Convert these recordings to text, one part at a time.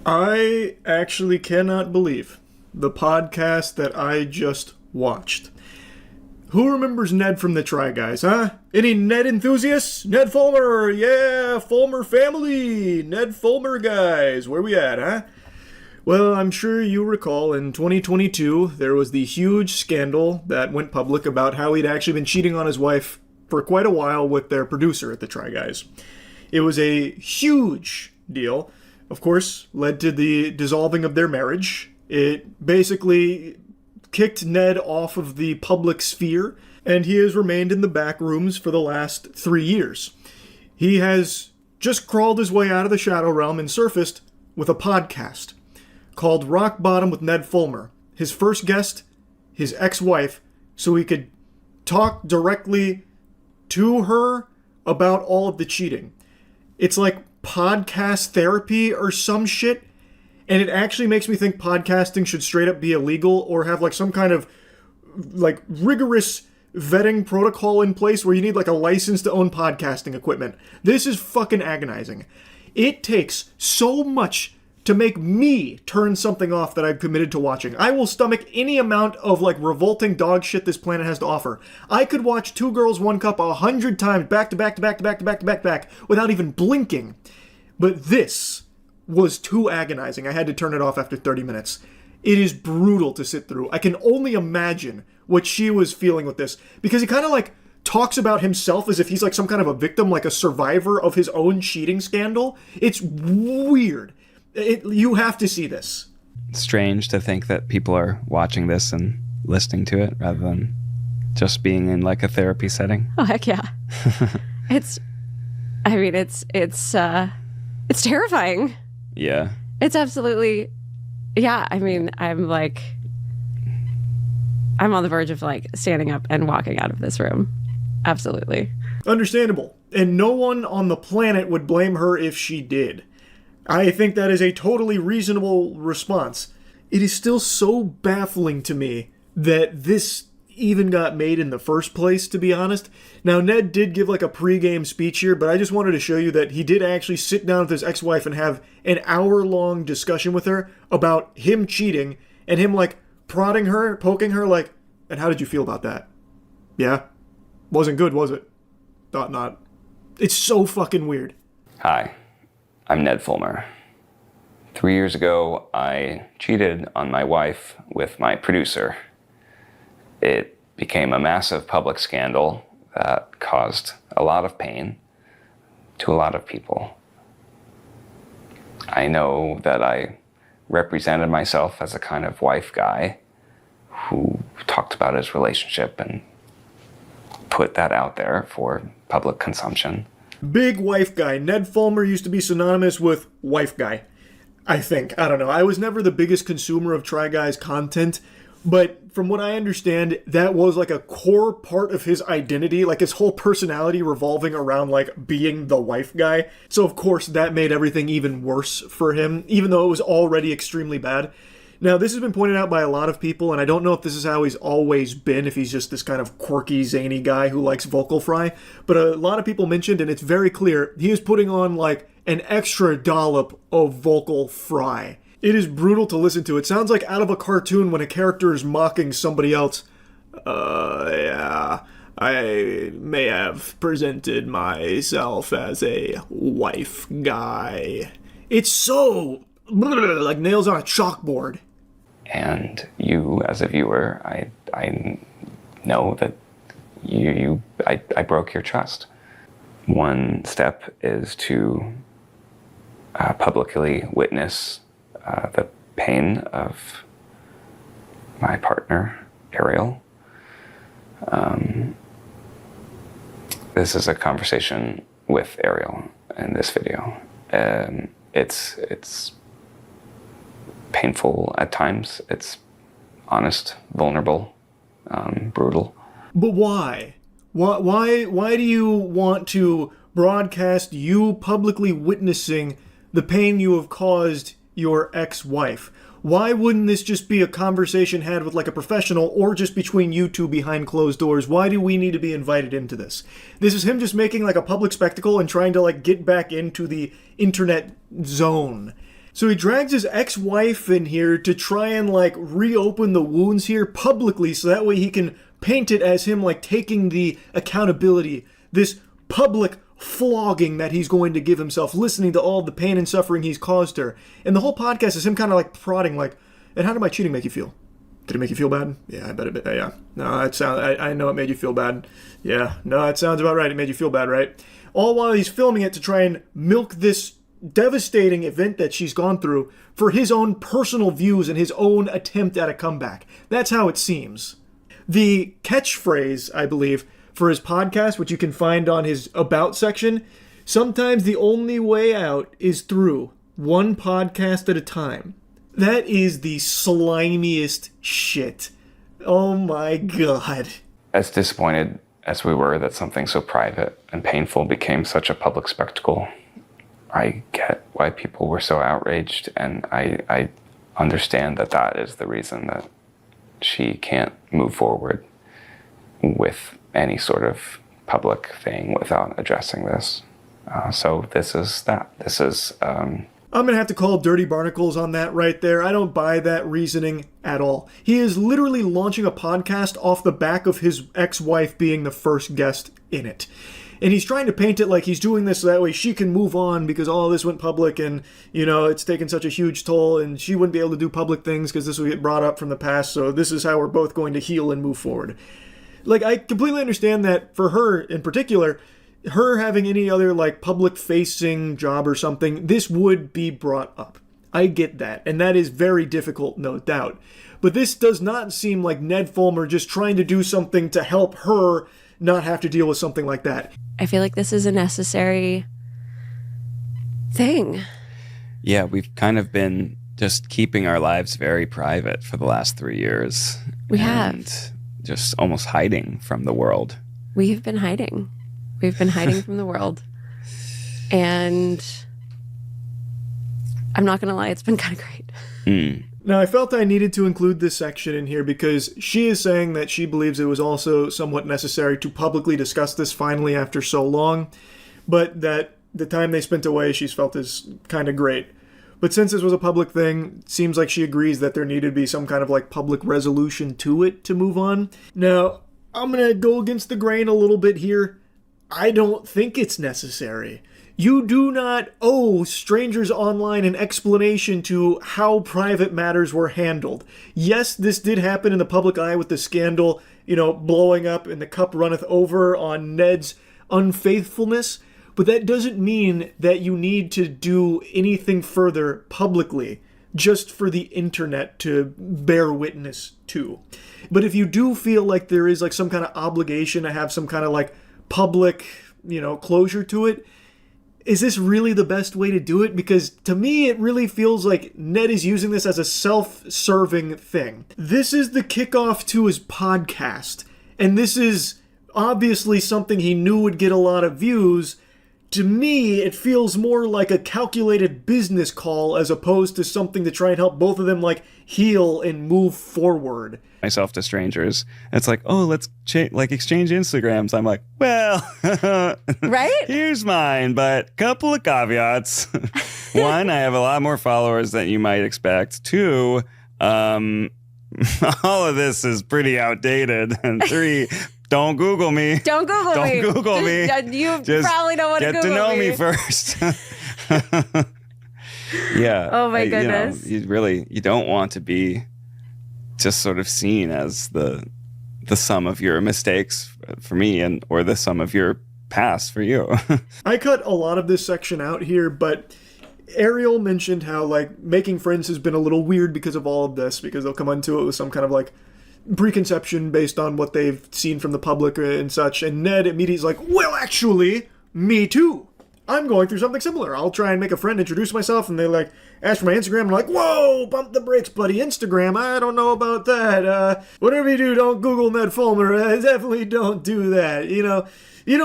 I actually cannot believe the podcast that I just watched. Who remembers Ned from the Try Guys, huh? Any Ned enthusiasts? Ned Fulmer, yeah, Fulmer family, Ned Fulmer guys, where we at, huh? Well, I'm sure you recall in 2022 there was the huge scandal that went public about how he'd actually been cheating on his wife for quite a while with their producer at the Try Guys. It was a huge deal. Of course, led to the dissolving of their marriage. It basically kicked Ned off of the public sphere, and he has remained in the back rooms for the last 3 years. He has just crawled his way out of the shadow realm and surfaced with a podcast called Rock Bottom with Ned Fulmer. His first guest, his ex-wife, so he could talk directly to her about all of the cheating. It's like podcast therapy or some shit, and it actually makes me think podcasting should straight up be illegal or have like some kind of like rigorous vetting protocol in place where you need like a license to own podcasting equipment. This is fucking agonizing. It takes so much to make me turn something off that I've committed to watching. I will stomach any amount of like revolting dog shit this planet has to offer. I could watch Two Girls, One Cup 100 times back to back to back to back to back to back to back without even blinking. But this was too agonizing. I had to turn it off after 30 minutes. It is brutal to sit through. I can only imagine what she was feeling with this, because he kind of like talks about himself as if he's like some kind of a victim, like a survivor of his own cheating scandal. It's weird. You have to see this. Strange to think that people are watching this and listening to it rather than just being in like a therapy setting. Oh, heck yeah. It's terrifying. Yeah. It's absolutely, yeah. I mean, I'm on the verge of like standing up and walking out of this room. Absolutely. Understandable. And no one on the planet would blame her if she did. I think that is a totally reasonable response. It is still so baffling to me that this even got made in the first place, to be honest. Now, Ned did give like a pre-game speech here, but I just wanted to show you that he did actually sit down with his ex-wife and have an hour-long discussion with her about him cheating and him like prodding her, poking her like, and how did you feel about that? Yeah? Wasn't good, was it? Thought not. It's so fucking weird. Hi, I'm Ned Fulmer. 3 years ago, I cheated on my wife with my producer. It became a massive public scandal that caused a lot of pain to a lot of people. I know that I represented myself as a kind of wife guy who talked about his relationship and put that out there for public consumption. Big wife guy. Ned Fulmer used to be synonymous with wife guy, I think. I don't know. I was never the biggest consumer of Try Guys content, but from what I understand, that was like a core part of his identity, like his whole personality revolving around like being the wife guy. So of course that made everything even worse for him, even though it was already extremely bad. Now, this has been pointed out by a lot of people, and I don't know if this is how he's always been, if he's just this kind of quirky, zany guy who likes vocal fry, but a lot of people mentioned, and it's very clear, he is putting on, like, an extra dollop of vocal fry. It is brutal to listen to. It sounds like out of a cartoon when a character is mocking somebody else. Yeah, I may have presented myself as a wife guy. It's so, like nails on a chalkboard. And you, as a viewer, I know that I broke your trust. One step is to publicly witness the pain of my partner, Ariel. This is a conversation with Ariel in this video. It's painful at times. It's honest, vulnerable, brutal. But why? Why do you want to broadcast you publicly witnessing the pain you have caused your ex-wife? Why wouldn't this just be a conversation had with like a professional or just between you two behind closed doors? Why do we need to be invited into this? This is him just making like a public spectacle and trying to like get back into the internet zone. So he drags his ex-wife in here to try and, like, reopen the wounds here publicly so that way he can paint it as him, like, taking the accountability, this public flogging that he's going to give himself, listening to all the pain and suffering he's caused her. And the whole podcast is him kind of, like, prodding, like, and how did my cheating make you feel? Did it make you feel bad? Yeah, I bet it. Yeah. No, I know it made you feel bad. Yeah. No, it sounds about right. It made you feel bad, right? All while he's filming it to try and milk this devastating event that she's gone through for his own personal views and his own attempt at a comeback. That's how it seems. The catchphrase, I believe, for his podcast, which you can find on his About section, sometimes the only way out is through one podcast at a time. That is the slimiest shit. Oh my god. As disappointed as we were that something so private and painful became such a public spectacle, I get why people were so outraged, and I understand that that is the reason that she can't move forward with any sort of public thing without addressing this. So this is that. This is... I'm going to have to call Dirty Barnacles on that right there. I don't buy that reasoning at all. He is literally launching a podcast off the back of his ex-wife being the first guest in it. And he's trying to paint it like he's doing this so that way she can move on because all this went public and, you know, it's taken such a huge toll and she wouldn't be able to do public things because this would get brought up from the past. So this is how we're both going to heal and move forward. Like, I completely understand that for her in particular, her having any other, like, public-facing job or something, this would be brought up. I get that. And that is very difficult, no doubt. But this does not seem like Ned Fulmer just trying to do something to help her not have to deal with something like that. I feel like this is a necessary thing. Yeah, we've kind of been just keeping our lives very private for the last 3 years. We have. And just almost hiding from the world. We've been hiding. We've been hiding from the world. And I'm not going to lie, it's been kind of great. Now, I felt I needed to include this section in here because she is saying that she believes it was also somewhat necessary to publicly discuss this finally after so long, but that the time they spent away she's felt is kind of great. But since this was a public thing, it seems like she agrees that there needed to be some kind of like public resolution to it to move on. Now, I'm going to go against the grain a little bit here. I don't think it's necessary. You do not owe strangers online an explanation to how private matters were handled. Yes, this did happen in the public eye with the scandal, blowing up and the cup runneth over on Ned's unfaithfulness, but that doesn't mean that you need to do anything further publicly just for the internet to bear witness to. But if you do feel like there is like some kind of obligation to have some kind of like public, closure to it, is this really the best way to do it? Because to me, it really feels like Ned is using this as a self-serving thing. This is the kickoff to his podcast, and this is obviously something he knew would get a lot of views. To me, it feels more like a calculated business call as opposed to something to try and help both of them like heal and move forward. Myself to strangers. It's like, oh, let's exchange Instagrams. I'm like, well, right? Here's mine, but couple of caveats. One, I have a lot more followers than you might expect. Two, all of this is pretty outdated. And three, don't Google me. Don't Google me. Don't Google me. You Just probably don't want to Google me. Get to know me first. Yeah. Oh my goodness. You don't want to be just sort of seen as the sum of your mistakes for me or the sum of your past for you. I cut a lot of this section out here, but Ariel mentioned how like making friends has been a little weird because of all of this, because they'll come into it with some kind of like preconception based on what they've seen from the public and such. And Ned immediately is like, well, actually, me too. I'm going through something similar. I'll try and make a friend, introduce myself, and they like ask for my Instagram. I'm like, whoa, bump the brakes, buddy. Instagram, I don't know about that. Whatever you do, don't Google Ned Fulmer. Definitely don't do that. You don't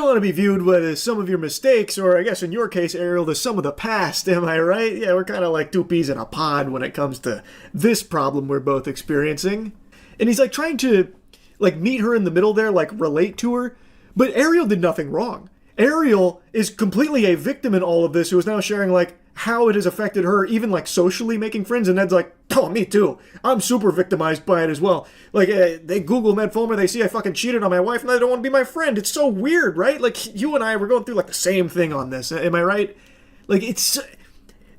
want to be viewed with some of your mistakes, or I guess in your case, Ariel, the sum of the past. Am I right? Yeah, we're kind of like two peas in a pod when it comes to this problem we're both experiencing. And he's like trying to like meet her in the middle there, like relate to her. But Ariel did nothing wrong. Ariel is completely a victim in all of this who is now sharing like how it has affected her, even like socially making friends. And Ned's like, oh, me too. I'm super victimized by it as well. Like, they Google Ned Fulmer, they see I fucking cheated on my wife, and they don't want to be my friend. It's so weird, right? Like, you and I were going through like the same thing on this. Am I right? Like, this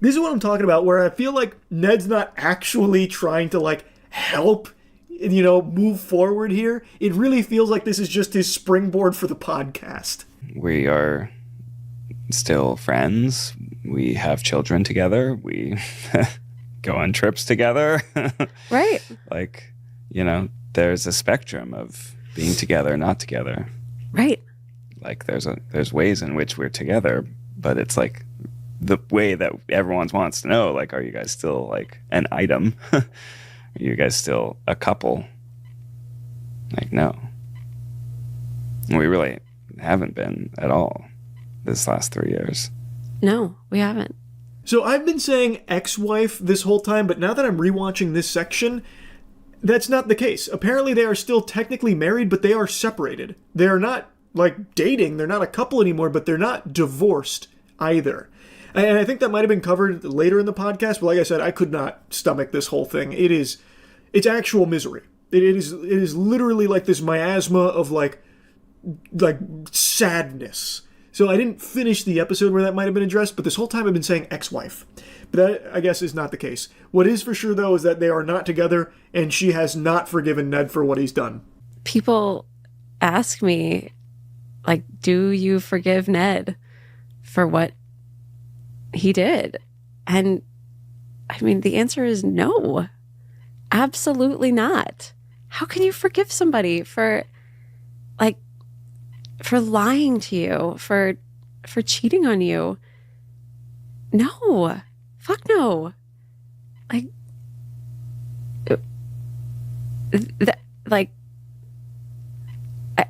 is what I'm talking about, where I feel like Ned's not actually trying to like help, move forward here. It really feels like this is just his springboard for the podcast. We are still friends. We have children together. We go on trips together. Right. Like, there's a spectrum of being together, not together. Right. Like there's ways in which we're together, but it's like the way that everyone wants to know, like, are you guys still like an item? Are you guys still a couple? Like, no. We really haven't been at all this last 3 years. No, we haven't. So I've been saying ex-wife this whole time, but now that I'm rewatching this section, that's not the case. Apparently they are still technically married, but they are separated. They are not like dating. They're not a couple anymore, but they're not divorced either. And I think that might have been covered later in the podcast, but like I said, I could not stomach this whole thing. It's actual misery. It is literally like this miasma of like sadness. So I didn't finish the episode where that might have been addressed, but this whole time I've been saying ex-wife. But that, I guess, is not the case. What is for sure, though, is that they are not together, and she has not forgiven Ned for what he's done. People ask me, like, do you forgive Ned for what he did? And, I mean, the answer is no. Absolutely not. How can you forgive somebody for lying to you, for cheating on you? No. Fuck no. Like,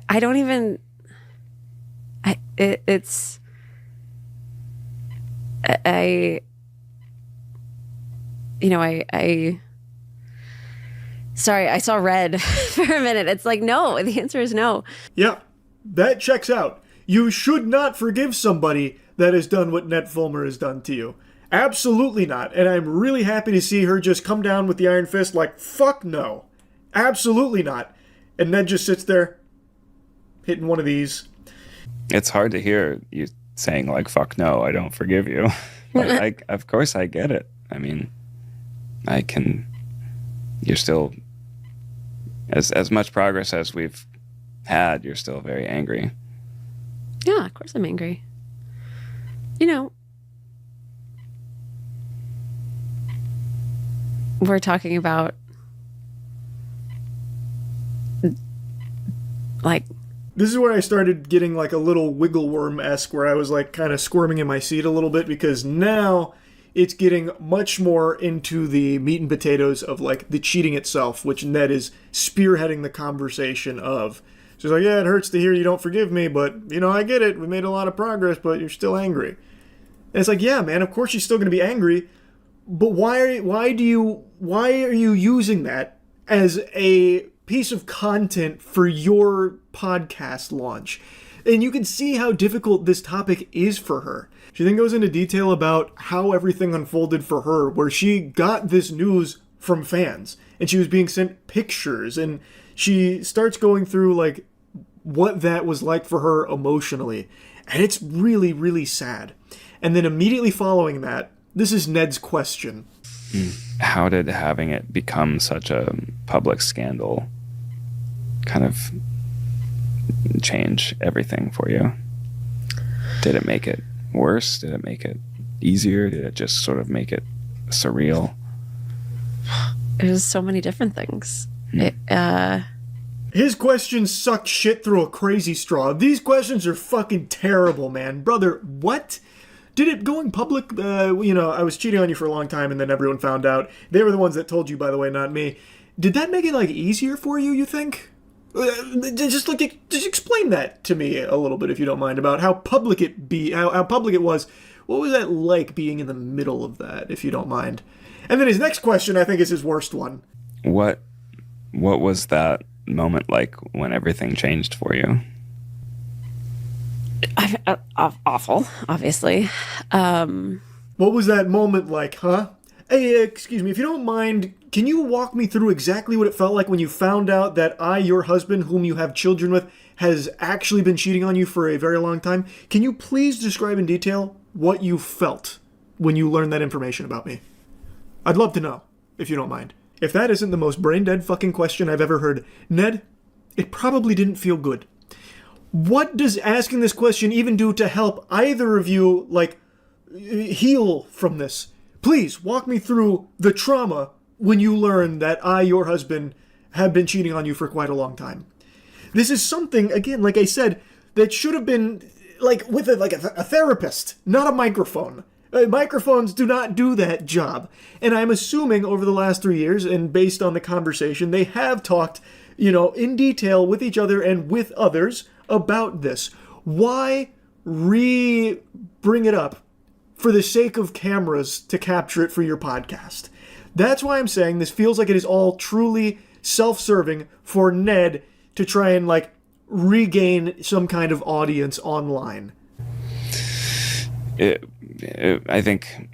I don't even, sorry, I saw red for a minute. It's like, no, the answer is no. Yeah, that checks out. You should not forgive somebody that has done what Ned Fulmer has done to you. Absolutely not. And I'm really happy to see her just come down with the iron fist like, fuck no. Absolutely not. And Ned just sits there, hitting one of these. It's hard to hear you saying like, fuck no, I don't forgive you. But of course I get it. I mean, you're still, as much progress as we've had, you're still very angry. Yeah, of course I'm angry. We're talking about like, this is where I started getting like a little wiggle worm-esque, where I was like kind of squirming in my seat a little bit, because now it's getting much more into the meat and potatoes of like the cheating itself, which Ned is spearheading the conversation of. So he's like, yeah, it hurts to hear you don't forgive me, but I get it. We made a lot of progress, but you're still angry. And it's like, yeah, man, of course you're still going to be angry, but why are you using that as a piece of content for your podcast launch? And you can see how difficult this topic is for her. She then goes into detail about how everything unfolded for her, where she got this news from fans and she was being sent pictures, and she starts going through like what that was like for her emotionally. And it's really, really sad. And then immediately following that, this is Ned's question. How did having it become such a public scandal kind of change everything for you? Did it make it worse? Did it make it easier? Did it just sort of make it surreal? It was so many different things. His questions suck shit through a crazy straw. These questions are fucking terrible, man. Brother, what? Did it going public, I was cheating on you for a long time and then everyone found out. They were the ones that told you, by the way, not me. Did that make it like easier for you, you think? Just explain that to me a little bit, if you don't mind, about how public how public it was. What was that like being in the middle of that, if you don't mind? And then his next question, I think, is his worst one. What was that moment like when everything changed for you? Awful, obviously. What was that moment like, huh? Hey, excuse me, if you don't mind, can you walk me through exactly what it felt like when you found out that your husband, whom you have children with, has actually been cheating on you for a very long time? Can you please describe in detail what you felt when you learned that information about me? I'd love to know, if you don't mind. If that isn't the most brain-dead fucking question I've ever heard, Ned, it probably didn't feel good. What does asking this question even do to help either of you, heal from this? Please, walk me through the trauma when you learn that your husband, have been cheating on you for quite a long time. This is something, again, like I said, that should have been, with a therapist, not a microphone. Microphones do not do that job. And I'm assuming over the last 3 years, and based on the conversation, they have talked, in detail with each other and with others about this. Why bring it up for the sake of cameras to capture it for your podcast? That's why I'm saying this feels like it is all truly self-serving for Ned to try and, regain some kind of audience online. I think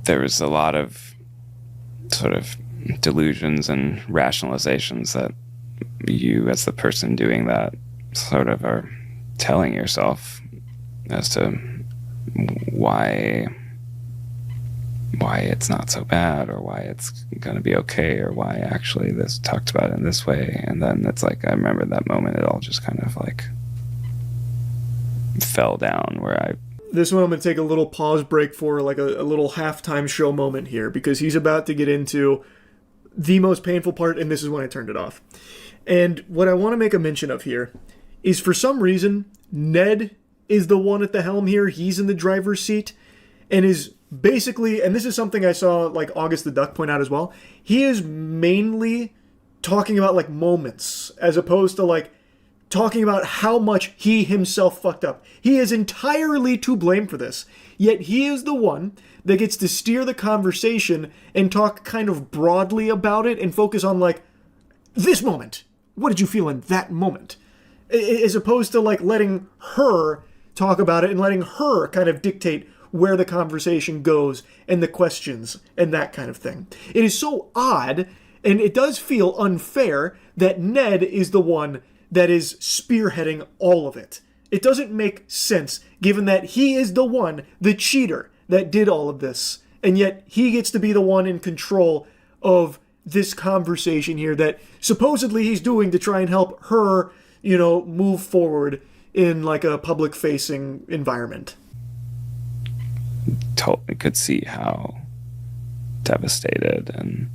there was a lot of sort of delusions and rationalizations that you, as the person doing that, sort of are telling yourself as to why it's not so bad, or why it's going to be okay, or why actually this talked about it in this way. And then it's like, I remember that moment, it all just kind of fell down where This one I'm going to take a little pause break for a little halftime show moment here, because he's about to get into the most painful part, and this is when I turned it off. And what I want to make a mention of here is, for some reason, Ned is the one at the helm here. He's in the driver's seat and is basically, and this is something I saw August the Duck point out as well, he is mainly talking about moments as opposed to talking about how much he himself fucked up. He is entirely to blame for this, yet he is the one that gets to steer the conversation and talk kind of broadly about it and focus on this moment. What did you feel in that moment? As opposed to letting her talk about it and letting her kind of dictate where the conversation goes and the questions and that kind of thing. It is so odd, and it does feel unfair that Ned is the one that is spearheading all of it. It doesn't make sense, given that he is the one, the cheater, that did all of this, and yet he gets to be the one in control of this conversation here that supposedly he's doing to try and help her, move forward in a public-facing environment. totally could see how devastated and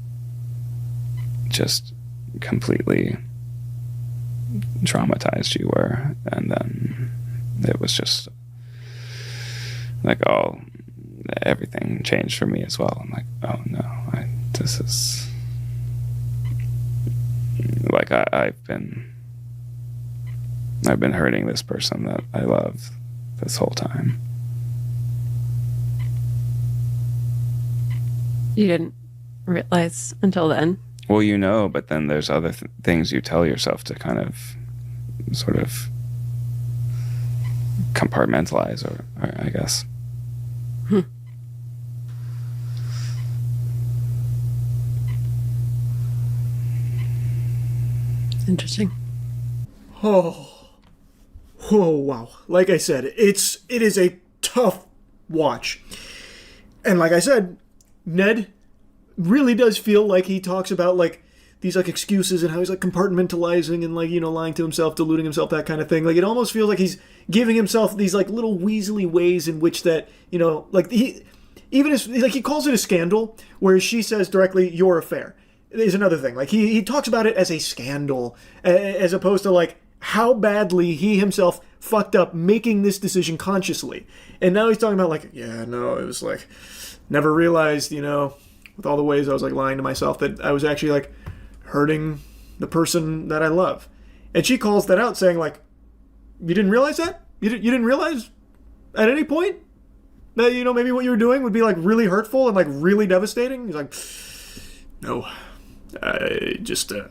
just completely traumatized you were. And then it was just oh, everything changed for me as well. I'm oh no, this is I've been hurting this person that I love this whole time. You didn't realize until then? Well, but then there's other things you tell yourself to kind of sort of compartmentalize, or I guess. Interesting. Oh, wow. Like I said, it is a tough watch. And like I said, Ned really does feel like he talks about these excuses and how he's compartmentalizing and lying to himself, deluding himself, that kind of thing. It almost feels like he's giving himself these little weaselly ways in which that, he even as he calls it a scandal, whereas she says directly your affair is another thing. He talks about it as a scandal as opposed to how badly he himself fucked up making this decision consciously. And now he's talking about it was never realized, with all the ways I was lying to myself, that I was actually hurting the person that I love. And she calls that out, saying you didn't realize that? You didn't realize at any point that, maybe what you were doing would be really hurtful and really devastating? He's no, I just with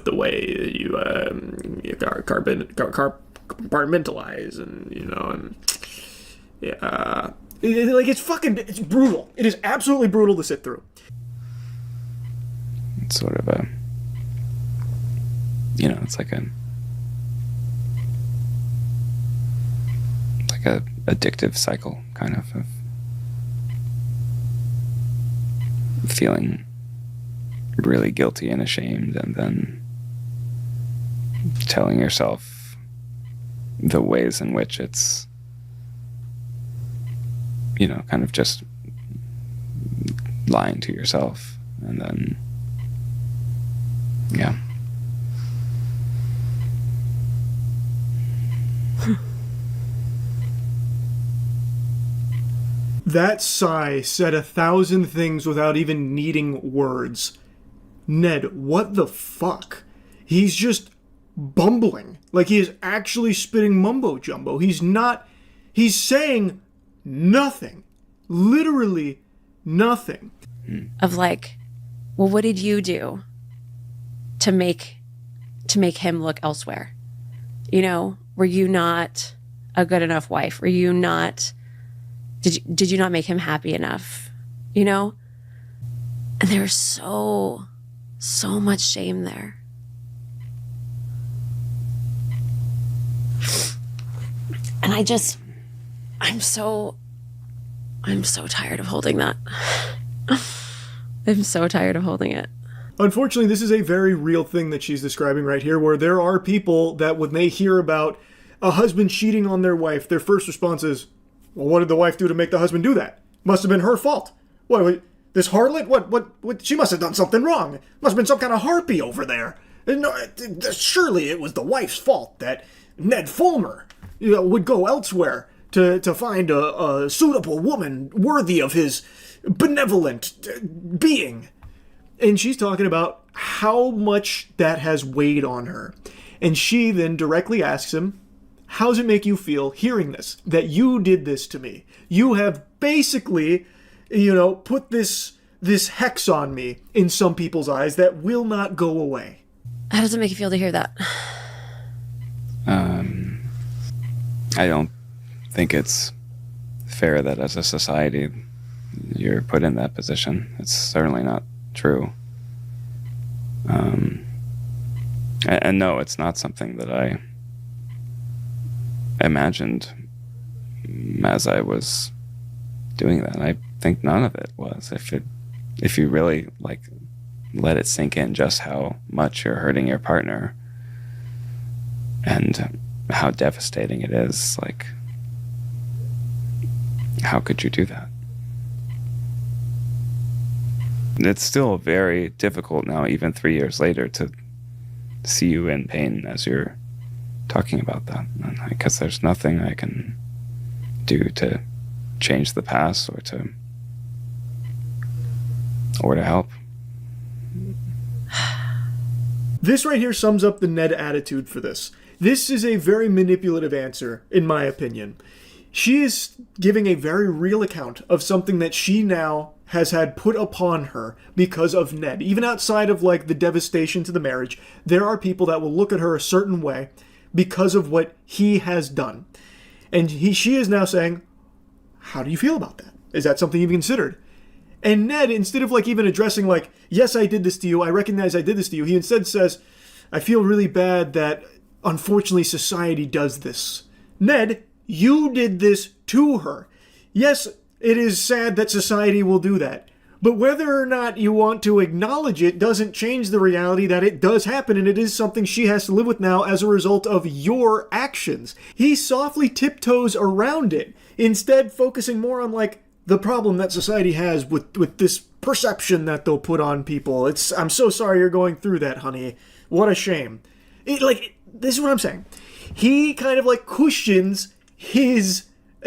the way you compartmentalize and, and It's brutal. It is absolutely brutal to sit through. It's sort of a, it's like a addictive cycle, kind of feeling really guilty and ashamed, and then telling yourself the ways in which it's, kind of just lying to yourself, and then, yeah. That sigh said 1,000 things without even needing words. Ned, what the fuck? He's just bumbling. Like he is actually spitting mumbo jumbo. He's saying nothing. Literally nothing. Of like, well, what did you do to make him look elsewhere? Were you not a good enough wife? Were you not, did you not make him happy enough? And there's so much shame there. And I'm so tired of holding that. I'm so tired of holding it. Unfortunately, this is a very real thing that she's describing right here, where there are people that when they hear about a husband cheating on their wife, their first response is, well, what did the wife do to make the husband do that? Must have been her fault. What, this harlot? What, she must have done something wrong. Must have been some kind of harpy over there. No, surely it was the wife's fault that Ned Fulmer would go elsewhere to find a suitable woman worthy of his benevolent being. And she's talking about how much that has weighed on her. And she then directly asks him, how does it make you feel hearing this? That you did this to me. You have basically, put this hex on me in some people's eyes that will not go away. How does it make you feel to hear that? I don't think it's fair that as a society you're put in that position. It's certainly not true. And no, it's not something that I imagined as I was doing that. I think none of it was. If you really let it sink in just how much you're hurting your partner and how devastating it is, how could you do that? It's still very difficult now, even 3 years later, to see you in pain as you're talking about that, because there's nothing I can do to change the past or to help. This right here sums up the Ned attitude for this. This is a very manipulative answer, in my opinion. She is giving a very real account of something that she now has had put upon her because of Ned. Even outside of the devastation to the marriage, there are people that will look at her a certain way because of what he has done. And she is now saying, how do you feel about that? Is that something you've considered? And Ned, instead of even addressing yes, I did this to you, I recognize I did this to you, he instead says, I feel really bad that unfortunately society does this. Ned, you did this to her. Yes, it is sad that society will do that. But whether or not you want to acknowledge it doesn't change the reality that it does happen, and it is something she has to live with now as a result of your actions. He softly tiptoes around it, instead focusing more on the problem that society has with this perception that they'll put on people. I'm so sorry you're going through that, honey. What a shame. This is what I'm saying. He kind of cushions his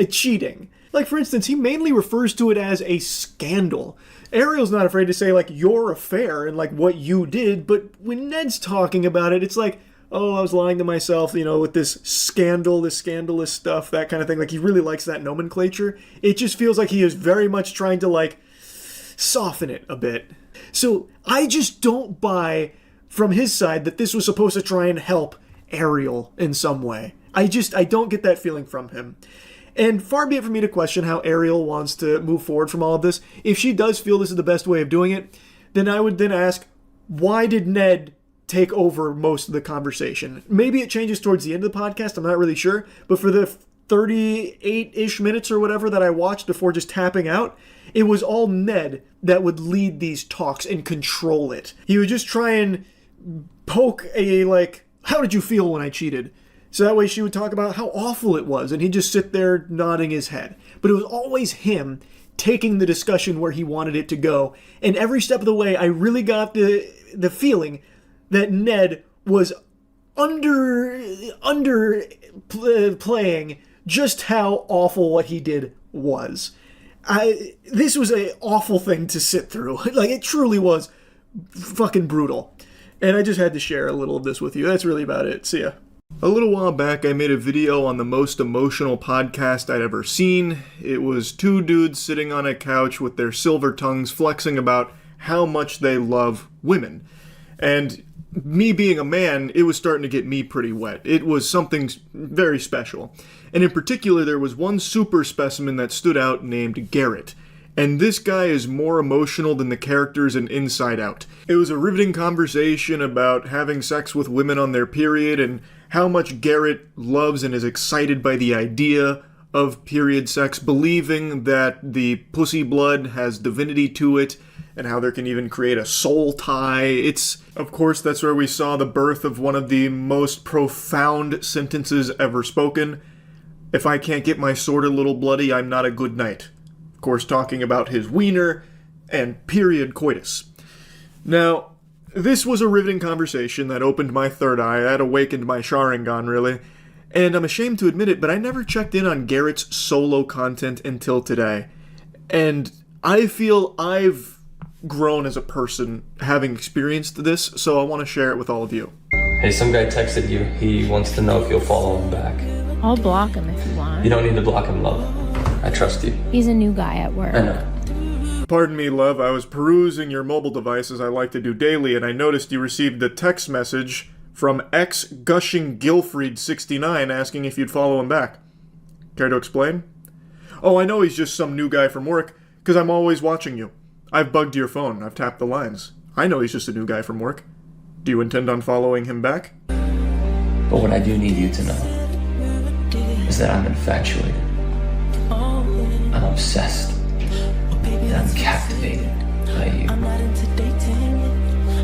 cheating. For instance, he mainly refers to it as a scandal. Ariel's not afraid to say your affair and what you did, but when Ned's talking about it, it's oh, I was lying to myself, with this scandal, this scandalous stuff, that kind of thing. He really likes that nomenclature. It just feels like he is very much trying to soften it a bit. So I just don't buy from his side that this was supposed to try and help Ariel in some way. I don't get that feeling from him. And far be it from me to question how Ariel wants to move forward from all of this. If she does feel this is the best way of doing it, then I would then ask, why did Ned take over most of the conversation? Maybe it changes towards the end of the podcast, I'm not really sure, but for the 38-ish minutes or whatever that I watched before just tapping out, it was all Ned that would lead these talks and control it. He would just try and poke a, like, how did you feel when I cheated? So that way she would talk about how awful it was, and he'd just sit there nodding his head. But it was always him taking the discussion where he wanted it to go. And every step of the way, I really got the feeling that Ned was playing just how awful what he did was. This was an awful thing to sit through. Like, it truly was fucking brutal. And I just had to share a little of this with you. That's really about it. See ya. A little while back, I made a video on the most emotional podcast I'd ever seen. It was two dudes sitting on a couch with their silver tongues flexing about how much they love women. And me being a man, it was starting to get me pretty wet. It was something very special. And in particular, there was one super specimen that stood out named Garrett. And this guy is more emotional than the characters in Inside Out. It was a riveting conversation about having sex with women on their period and how much Garrett loves and is excited by the idea of period sex, believing that the pussy blood has divinity to it, and how there can even create a soul tie. Of course, that's where we saw the birth of one of the most profound sentences ever spoken. If I can't get my sword a little bloody, I'm not a good knight. Of course, talking about his wiener and period coitus. Now, this was a riveting conversation that opened my third eye, that awakened my Sharingan, really. And I'm ashamed to admit it, but I never checked in on Garrett's solo content until today. And I feel I've grown as a person having experienced this, so I want to share it with all of you. Hey, some guy texted you. He wants to know if you'll follow him back. I'll block him if you want. You don't need to block him, love. I trust you. He's a new guy at work. I know. Pardon me, love. I was perusing your mobile device as I like to do daily, and I noticed you received a text message from ex-Gushing-Gilfried69 asking if you'd follow him back. Care to explain? Oh, I know he's just some new guy from work, because I'm always watching you. I've bugged your phone. I've tapped the lines. I know he's just a new guy from work. Do you intend on following him back? But what I do need you to know is that I'm infatuated. I'm obsessed. And I'm captivated by you.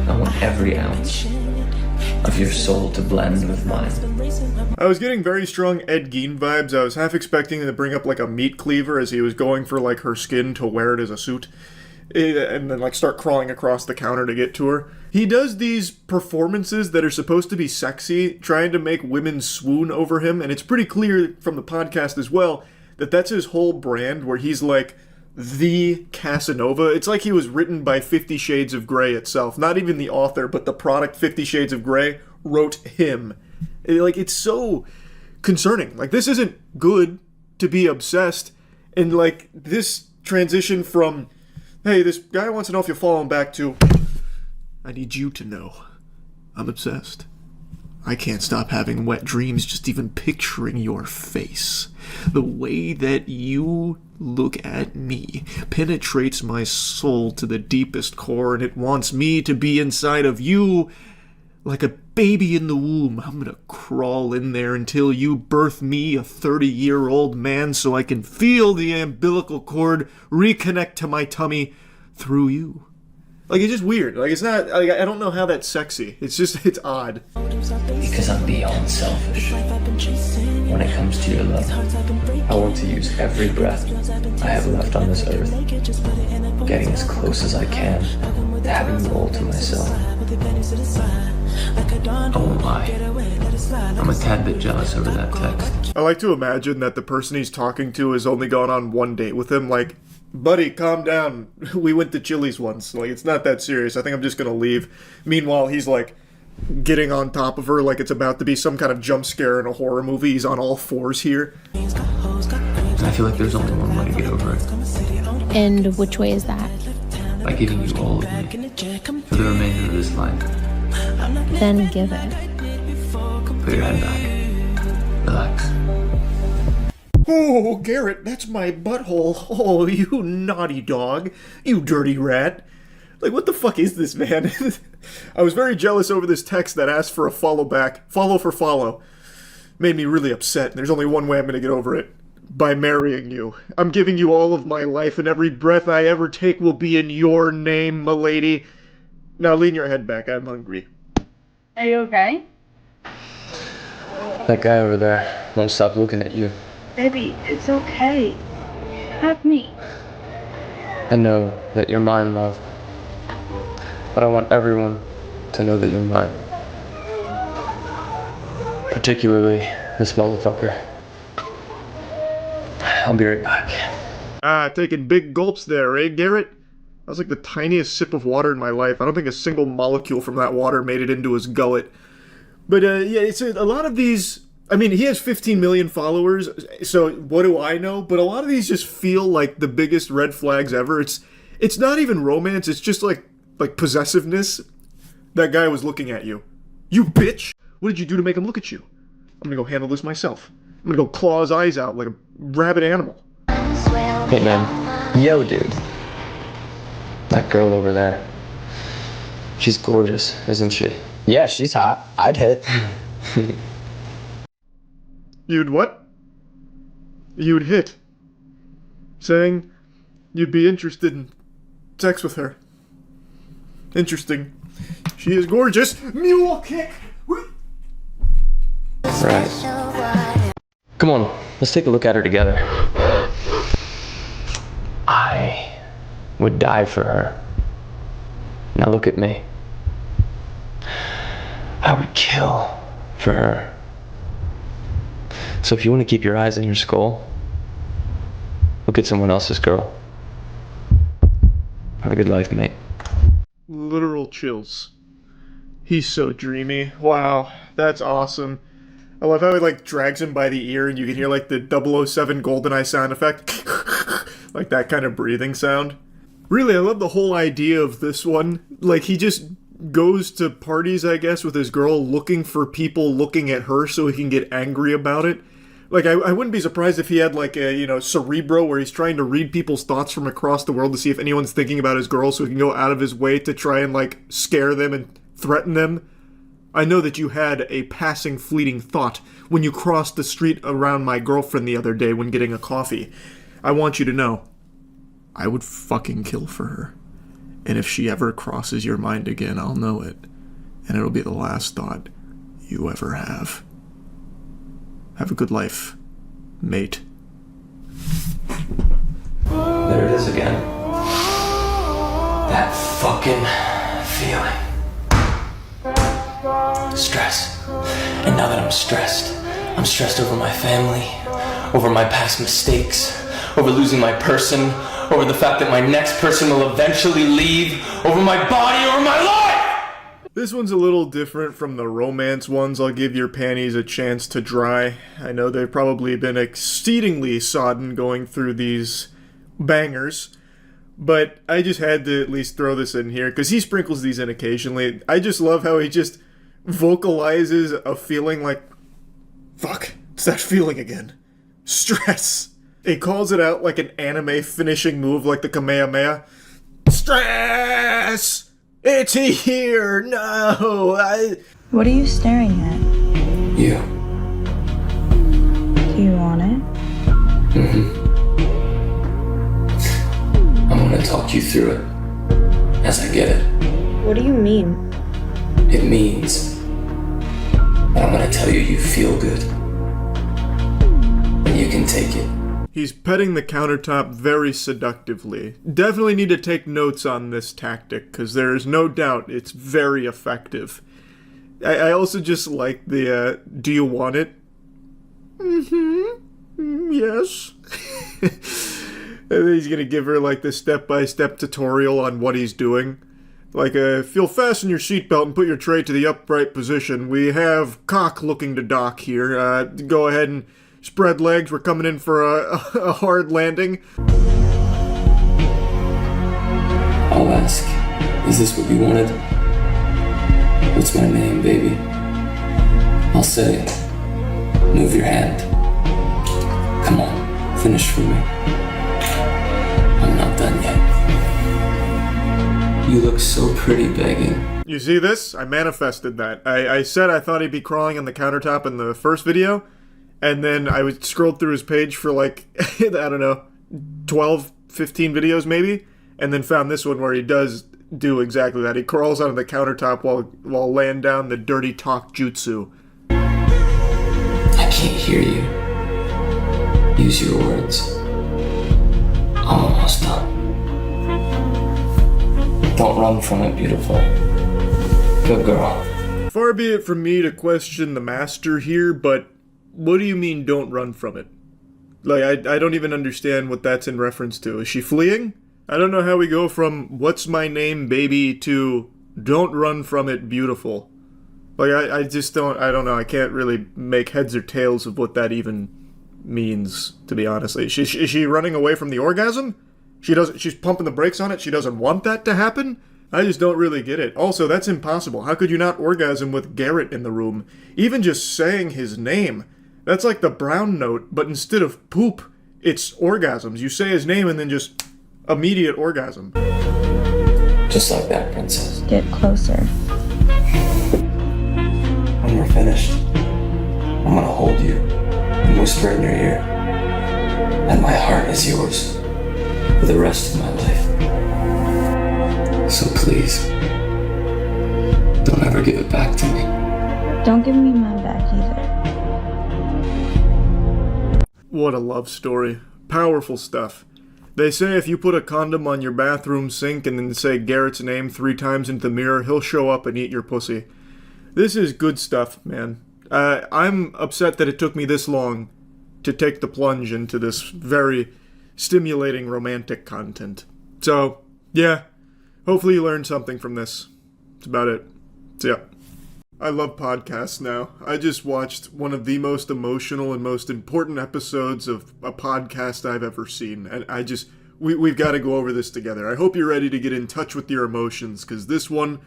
I want every ounce of your soul to blend with mine. I was getting very strong Ed Gein vibes. I was half expecting him to bring up like a meat cleaver as he was going for like her skin to wear it as a suit. And then like start crawling across the counter to get to her. He does these performances that are supposed to be sexy, trying to make women swoon over him, and it's pretty clear from the podcast as well that that's his whole brand, where he's like the Casanova. It's like he was written by 50 Shades of Grey itself. Not even the author, but the product 50 Shades of Grey wrote him. It's so concerning. Like, this isn't good to be obsessed. And like this transition from, hey, this guy wants to know if you'll follow him back, to, I need you to know I'm obsessed. I can't stop having wet dreams just even picturing your face. The way that you look at me penetrates my soul to the deepest core, and it wants me to be inside of you like a baby in the womb. I'm gonna crawl in there until you birth me, a 30-year-old man, so I can feel the umbilical cord reconnect to my tummy through you. Like, it's just weird. Like, it's not, like, I don't know how that's sexy. It's just, it's odd. Because I'm beyond selfish. When it comes to your love, I want to use every breath I have left on this earth, getting as close as I can to having you all to myself. I won't lie. I'm a tad bit jealous over that text. I like to imagine that the person he's talking to has only gone on one date with him. Like, buddy, calm down. We went to Chili's once. Like, it's not that serious. I think I'm just gonna leave. Meanwhile, he's like getting on top of her like it's about to be some kind of jump scare in a horror movie. He's on all fours here. I feel like there's only one way to get over it. And which way is that? By giving you all of me for the remainder of this life. Then give it. Put your head back. Relax. Oh, Garrett, that's my butthole. Oh, you naughty dog. You dirty rat. Like, what the fuck is this, man? I was very jealous over this text that asked for a follow back. Follow for follow. Made me really upset. There's only one way I'm going to get over it. By marrying you. I'm giving you all of my life, and every breath I ever take will be in your name, milady. Now lean your head back. I'm hungry. Are you okay? That guy over there won't stop looking at you. Baby, it's okay. Have me. I know that you're mine, love. But I want everyone to know that you're mine. Particularly this motherfucker. I'll be right back. Taking big gulps there, eh, Garrett? That was like the tiniest sip of water in my life. I don't think a single molecule from that water made it into his gullet. But, yeah, it's a lot of these... I mean, he has 15 million followers, so what do I know? But a lot of these just feel like the biggest red flags ever. It's not even romance, it's just like possessiveness. That guy was looking at you. You bitch! What did you do to make him look at you? I'm gonna go handle this myself. I'm gonna go claw his eyes out like a rabid animal. Hey, man. Yo, dude. That girl over there. She's gorgeous, isn't she? Yeah, she's hot. I'd hit. You'd what? You'd hit. Saying you'd be interested in sex with her. Interesting. She is gorgeous. Mule kick! Right. Come on, let's take a look at her together. I would die for her. Now look at me. I would kill for her. So if you want to keep your eyes on your skull, look at someone else's girl. Have a good life, mate. Literal chills. He's so dreamy. Wow, that's awesome. I love how he drags him by the ear and you can hear the 007 GoldenEye sound effect. Like that kind of breathing sound. Really, I love the whole idea of this one. He just goes to parties, I guess, with his girl looking for people looking at her so he can get angry about it. I wouldn't be surprised if he had a, Cerebro where he's trying to read people's thoughts from across the world to see if anyone's thinking about his girl so he can go out of his way to try and scare them and threaten them. I know that you had a passing fleeting thought when you crossed the street around my girlfriend the other day when getting a coffee. I want you to know, I would fucking kill for her. And if she ever crosses your mind again, I'll know it. And it'll be the last thought you ever have. Have a good life, mate. There it is again. That fucking feeling. Stress. And now that I'm stressed over my family, over my past mistakes, over losing my person, over the fact that my next person will eventually leave, over my body, over my life! This one's a little different from the romance ones. I'll give your panties a chance to dry. I know they've probably been exceedingly sodden going through these bangers, but I just had to at least throw this in here because he sprinkles these in occasionally. I just love how he just vocalizes a feeling fuck, it's that feeling again. Stress. He calls it out like an anime finishing move like the Kamehameha. Stress! It's here! No! What are you staring at? You. Do you want it? I'm gonna talk you through it as I get it. What do you mean? It means that I'm gonna tell you you feel good. And you can take it. He's petting the countertop very seductively. Definitely need to take notes on this tactic, because there is no doubt it's very effective. I also just like the, do you want it? Yes. And then he's gonna give her the step-by-step tutorial on what he's doing. If you'll fasten your seatbelt and put your tray to the upright position, we have cock looking to dock here. Go ahead and spread legs, we're coming in for a hard landing. I'll ask, is this what you wanted? What's my name, baby? I'll say, move your hand. Come on. Finish for me. I'm not done yet. You look so pretty begging. You see this? I manifested that. I said I thought he'd be crawling on the countertop in the first video, and then I scrolled through his page for like, I don't know, 12, 15 videos maybe, and then found this one where he does do exactly that. He crawls onto the countertop while laying down the dirty talk jutsu. I can't hear you. Use your words. I'm almost done. Don't run from it, beautiful. Good girl. Far be it from me to question the master here, but what do you mean don't run from it? Like, I don't even understand what that's in reference to. Is she fleeing? I don't know how we go from what's my name, baby, to don't run from it, beautiful. Like, I just don't know. I can't really make heads or tails of what that even means, to be honest. Is she running away from the orgasm? She's pumping the brakes on it. She doesn't want that to happen? I just don't really get it. Also, that's impossible. How could you not orgasm with Garrett in the room? Even just saying his name. That's like the brown note, but instead of poop, it's orgasms. You say his name and then just immediate orgasm. Just like that, princess. Get closer. When we're finished, I'm gonna hold you and whisper in your ear that my heart is yours for the rest of my life. So please, don't ever give it back to me. Don't give me mine back either. What a love story. Powerful stuff. They say if you put a condom on your bathroom sink and then say Garrett's name 3 times into the mirror, he'll show up and eat your pussy. This is good stuff, man. I'm upset that it took me this long to take the plunge into this very stimulating romantic content. So, yeah. Hopefully you learned something from this. That's about it. So, yeah. I love podcasts now. I just watched one of the most emotional and most important episodes of a podcast I've ever seen. And we've got to go over this together. I hope you're ready to get in touch with your emotions, because this one,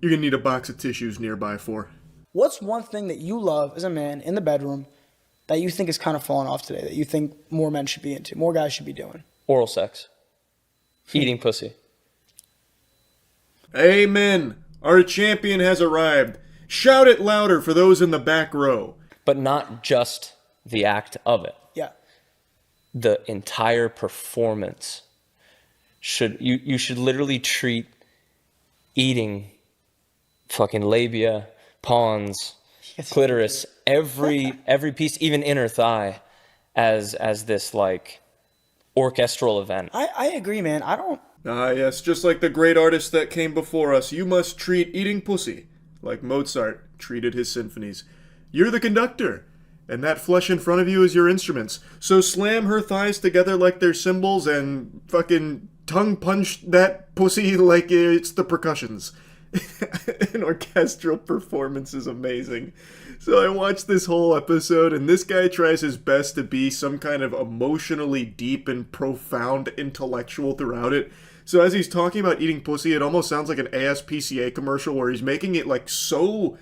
you're going to need a box of tissues nearby for. What's one thing that you love as a man in the bedroom that you think is kind of falling off today, that you think more men should be into, more guys should be doing? Oral sex. Eating pussy. Amen. Our champion has arrived. Shout it louder for those in the back row. But not just the act of it. Yeah. The entire performance. You should literally treat eating fucking labia, pons, clitoris, every piece, even inner thigh, as this like orchestral event. I agree, man. I don't. Ah, yes, just like the great artists that came before us, you must treat eating pussy like Mozart treated his symphonies. You're the conductor, and that flesh in front of you is your instruments. So slam her thighs together like they're cymbals and fucking tongue punch that pussy like it's the percussions. An orchestral performance is amazing. So I watched this whole episode, and this guy tries his best to be some kind of emotionally deep and profound intellectual throughout it. So as he's talking about eating pussy, it almost sounds like an ASPCA commercial where he's making it like so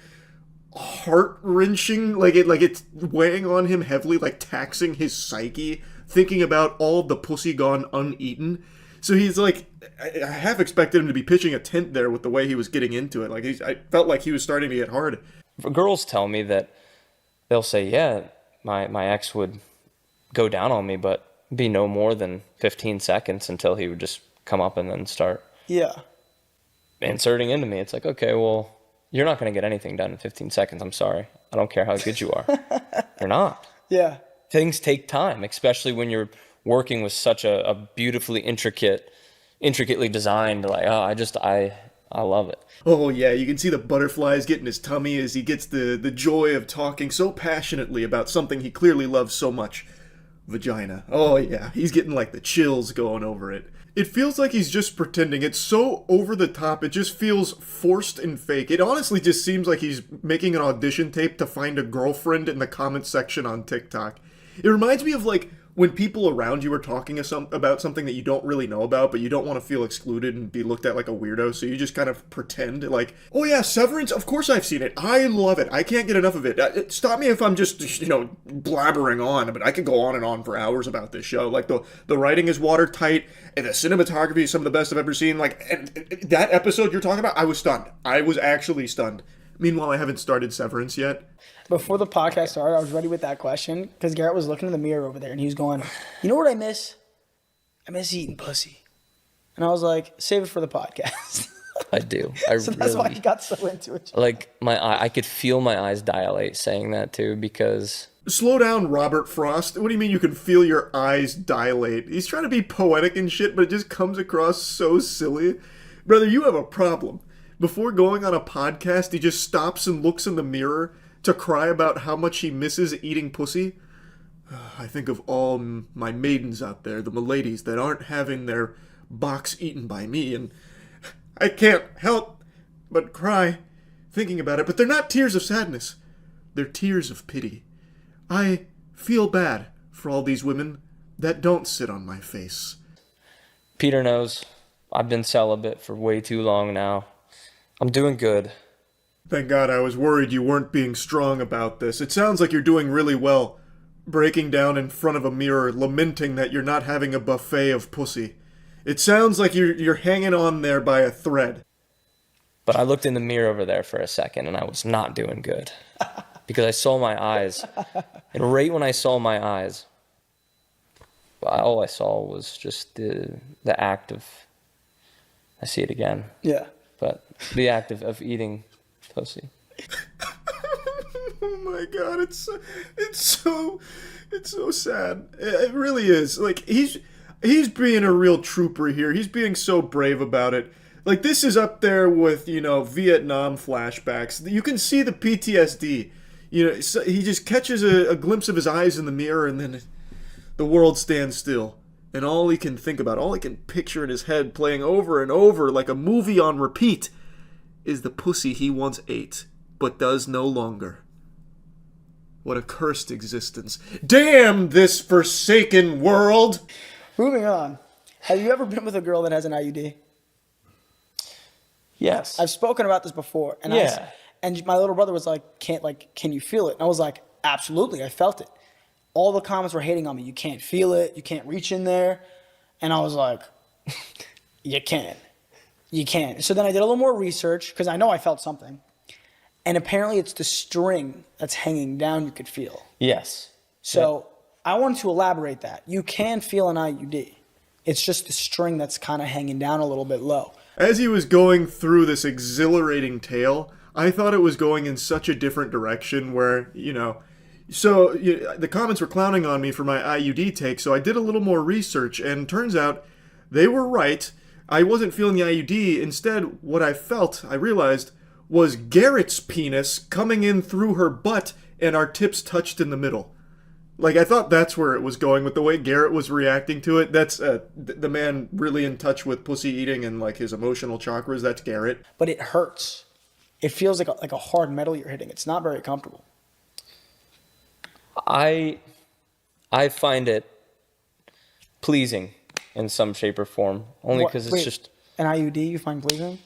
heart-wrenching, like it's weighing on him heavily, like taxing his psyche, thinking about all of the pussy gone uneaten. So he's like, I half expected him to be pitching a tent there with the way he was getting into it. Like I felt like he was starting to get hard. Girls tell me that they'll say, yeah, my ex would go down on me, but be no more than 15 seconds until he would just come up and then start inserting into me. It's like, okay, well, you're not going to get anything done in 15 seconds. I'm sorry. I don't care how good you are. You're not. Yeah. Things take time, especially when you're working with such a beautifully intricately designed, like, I love it. Oh yeah, you can see the butterflies get in his tummy as he gets the joy of talking so passionately about something he clearly loves so much. Vagina. Oh yeah, he's getting like the chills going over it. It feels like he's just pretending. It's so over the top, it just feels forced and fake. It honestly just seems like he's making an audition tape to find a girlfriend in the comment section on TikTok. It reminds me of like when people around you are talking about something that you don't really know about, but you don't want to feel excluded and be looked at like a weirdo, so you just kind of pretend like, oh yeah, Severance, of course I've seen it. I love it. I can't get enough of it. Stop me if I'm just, blabbering on, but I could go on and on for hours about this show. Like, the writing is watertight, and the cinematography is some of the best I've ever seen. Like, and that episode you're talking about, I was stunned. I was actually stunned. Meanwhile, I haven't started Severance yet. Before the podcast started, I was ready with that question because Garrett was looking in the mirror over there and he was going, you know what I miss? I miss eating pussy. And I was like, save it for the podcast. I do. So that's why he got so into it. Like, I could feel my eyes dilate saying that too, because... Slow down, Robert Frost. What do you mean you can feel your eyes dilate? He's trying to be poetic and shit, but it just comes across so silly. Brother, you have a problem. Before going on a podcast, he just stops and looks in the mirror to cry about how much he misses eating pussy. I think of all my maidens out there, the miladies that aren't having their box eaten by me, and I can't help but cry thinking about it. But they're not tears of sadness. They're tears of pity. I feel bad for all these women that don't sit on my face. Peter knows I've been celibate for way too long now. I'm doing good. Thank God, I was worried you weren't being strong about this. It sounds like you're doing really well, breaking down in front of a mirror, lamenting that you're not having a buffet of pussy. It sounds like you're hanging on there by a thread. But I looked in the mirror over there for a second, and I was not doing good. Because I saw my eyes. And right when I saw my eyes, all I saw was just the act of... I see it again. Yeah. But the act of eating... pussy. Oh my God, it's so sad. It really is. Like, he's being a real trooper here. He's being so brave about it. Like, this is up there with, Vietnam flashbacks. You can see the PTSD. So he just catches a glimpse of his eyes in the mirror, and then the world stands still. And all he can think about, all he can picture in his head playing over and over like a movie on repeat, is the pussy he once ate, but does no longer. What a cursed existence. Damn this forsaken world! Moving on. Have you ever been with a girl that has an IUD? Yes. I've spoken about this before. And and my little brother was like, can you feel it? And I was like, absolutely, I felt it. All the comments were hating on me. You can't feel it. You can't reach in there. And I was like, you can. You can. So then I did a little more research because I know I felt something. And apparently it's the string that's hanging down you could feel. Yes. So I wanted to elaborate that. You can feel an IUD. It's just the string that's kind of hanging down a little bit low. As he was going through this exhilarating tale, I thought it was going in such a different direction where, So the comments were clowning on me for my IUD take, so I did a little more research, and turns out they were right. I wasn't feeling the IUD. Instead, what I felt, I realized, was Garrett's penis coming in through her butt and our tips touched in the middle. Like, I thought that's where it was going with the way Garrett was reacting to it. That's the man really in touch with pussy eating and, like, his emotional chakras. That's Garrett. But it hurts. It feels like a hard metal you're hitting. It's not very comfortable. I find it pleasing in some shape or form, only because it's just... An IUD you find pleasing?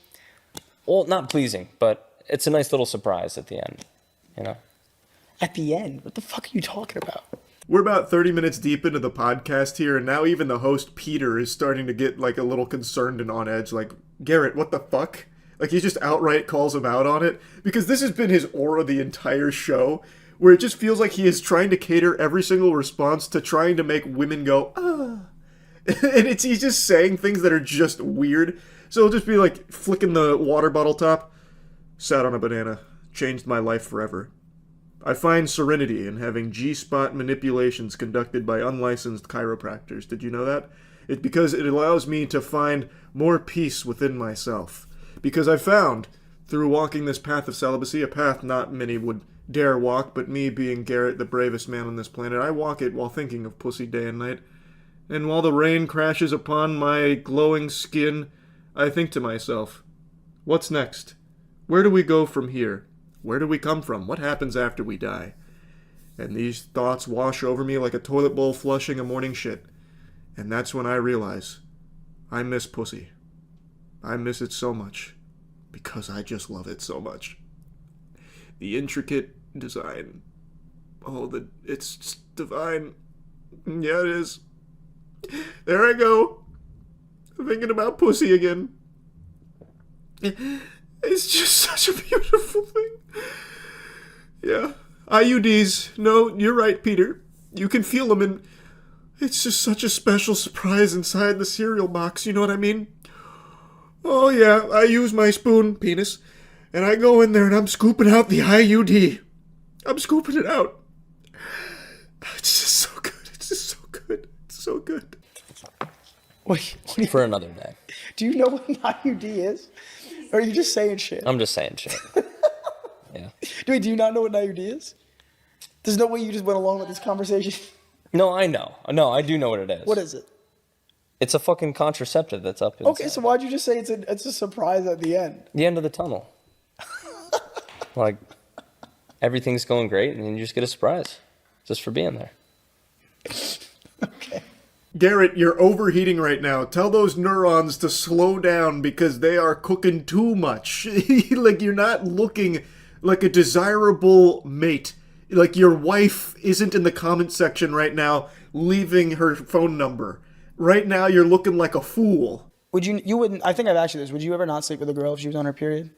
Well, not pleasing, but it's a nice little surprise at the end, At the end? What the fuck are you talking about? We're about 30 minutes deep into the podcast here, and now even the host, Peter, is starting to get, like, a little concerned and on edge. Like, Garrett, what the fuck? Like, he just outright calls him out on it. Because this has been his aura the entire show, where it just feels like he is trying to cater every single response to trying to make women go, ah. And he's just saying things that are just weird. So he'll just be like flicking the water bottle top. Sat on a banana. Changed my life forever. I find serenity in having G-spot manipulations conducted by unlicensed chiropractors. Did you know that? It's because it allows me to find more peace within myself. Because I found, through walking this path of celibacy, a path not many would dare walk, but me being Garrett, the bravest man on this planet, I walk it while thinking of pussy day and night. And while the rain crashes upon my glowing skin, I think to myself, what's next? Where do we go from here? Where do we come from? What happens after we die? And these thoughts wash over me like a toilet bowl flushing a morning shit. And that's when I realize I miss pussy. I miss it so much because I just love it so much. The intricate design. Oh, it's just divine. Yeah, it is. There I go. Thinking about pussy again. It's just such a beautiful thing. Yeah. IUDs. No, you're right, Peter. You can feel them, and it's just such a special surprise inside the cereal box, you know what I mean? Oh, yeah, I use my spoon, penis, and I go in there and I'm scooping out the IUD. I'm scooping it out. It's just so good. It's just so good. It's so good. Wait, For another day. do you know what an IUD is? Or are you just saying shit? I'm just saying shit. Yeah. Wait, do you not know what an IUD is? There's no way you just went along with this conversation. No, I know. No, I do know what it is. What is it? It's a fucking contraceptive that's up inside. Okay, so why'd you just say it's a surprise at the end? The end of the tunnel. Like, everything's going great, and then you just get a surprise. Just for being there. Okay. Garrett, you're overheating right now. Tell those neurons to slow down because they are cooking too much. Like, you're not looking like a desirable mate. Like, your wife isn't in the comment section right now leaving her phone number. Right now, you're looking like a fool. You wouldn't, I think I've asked you this, would you ever not sleep with a girl if she was on her period?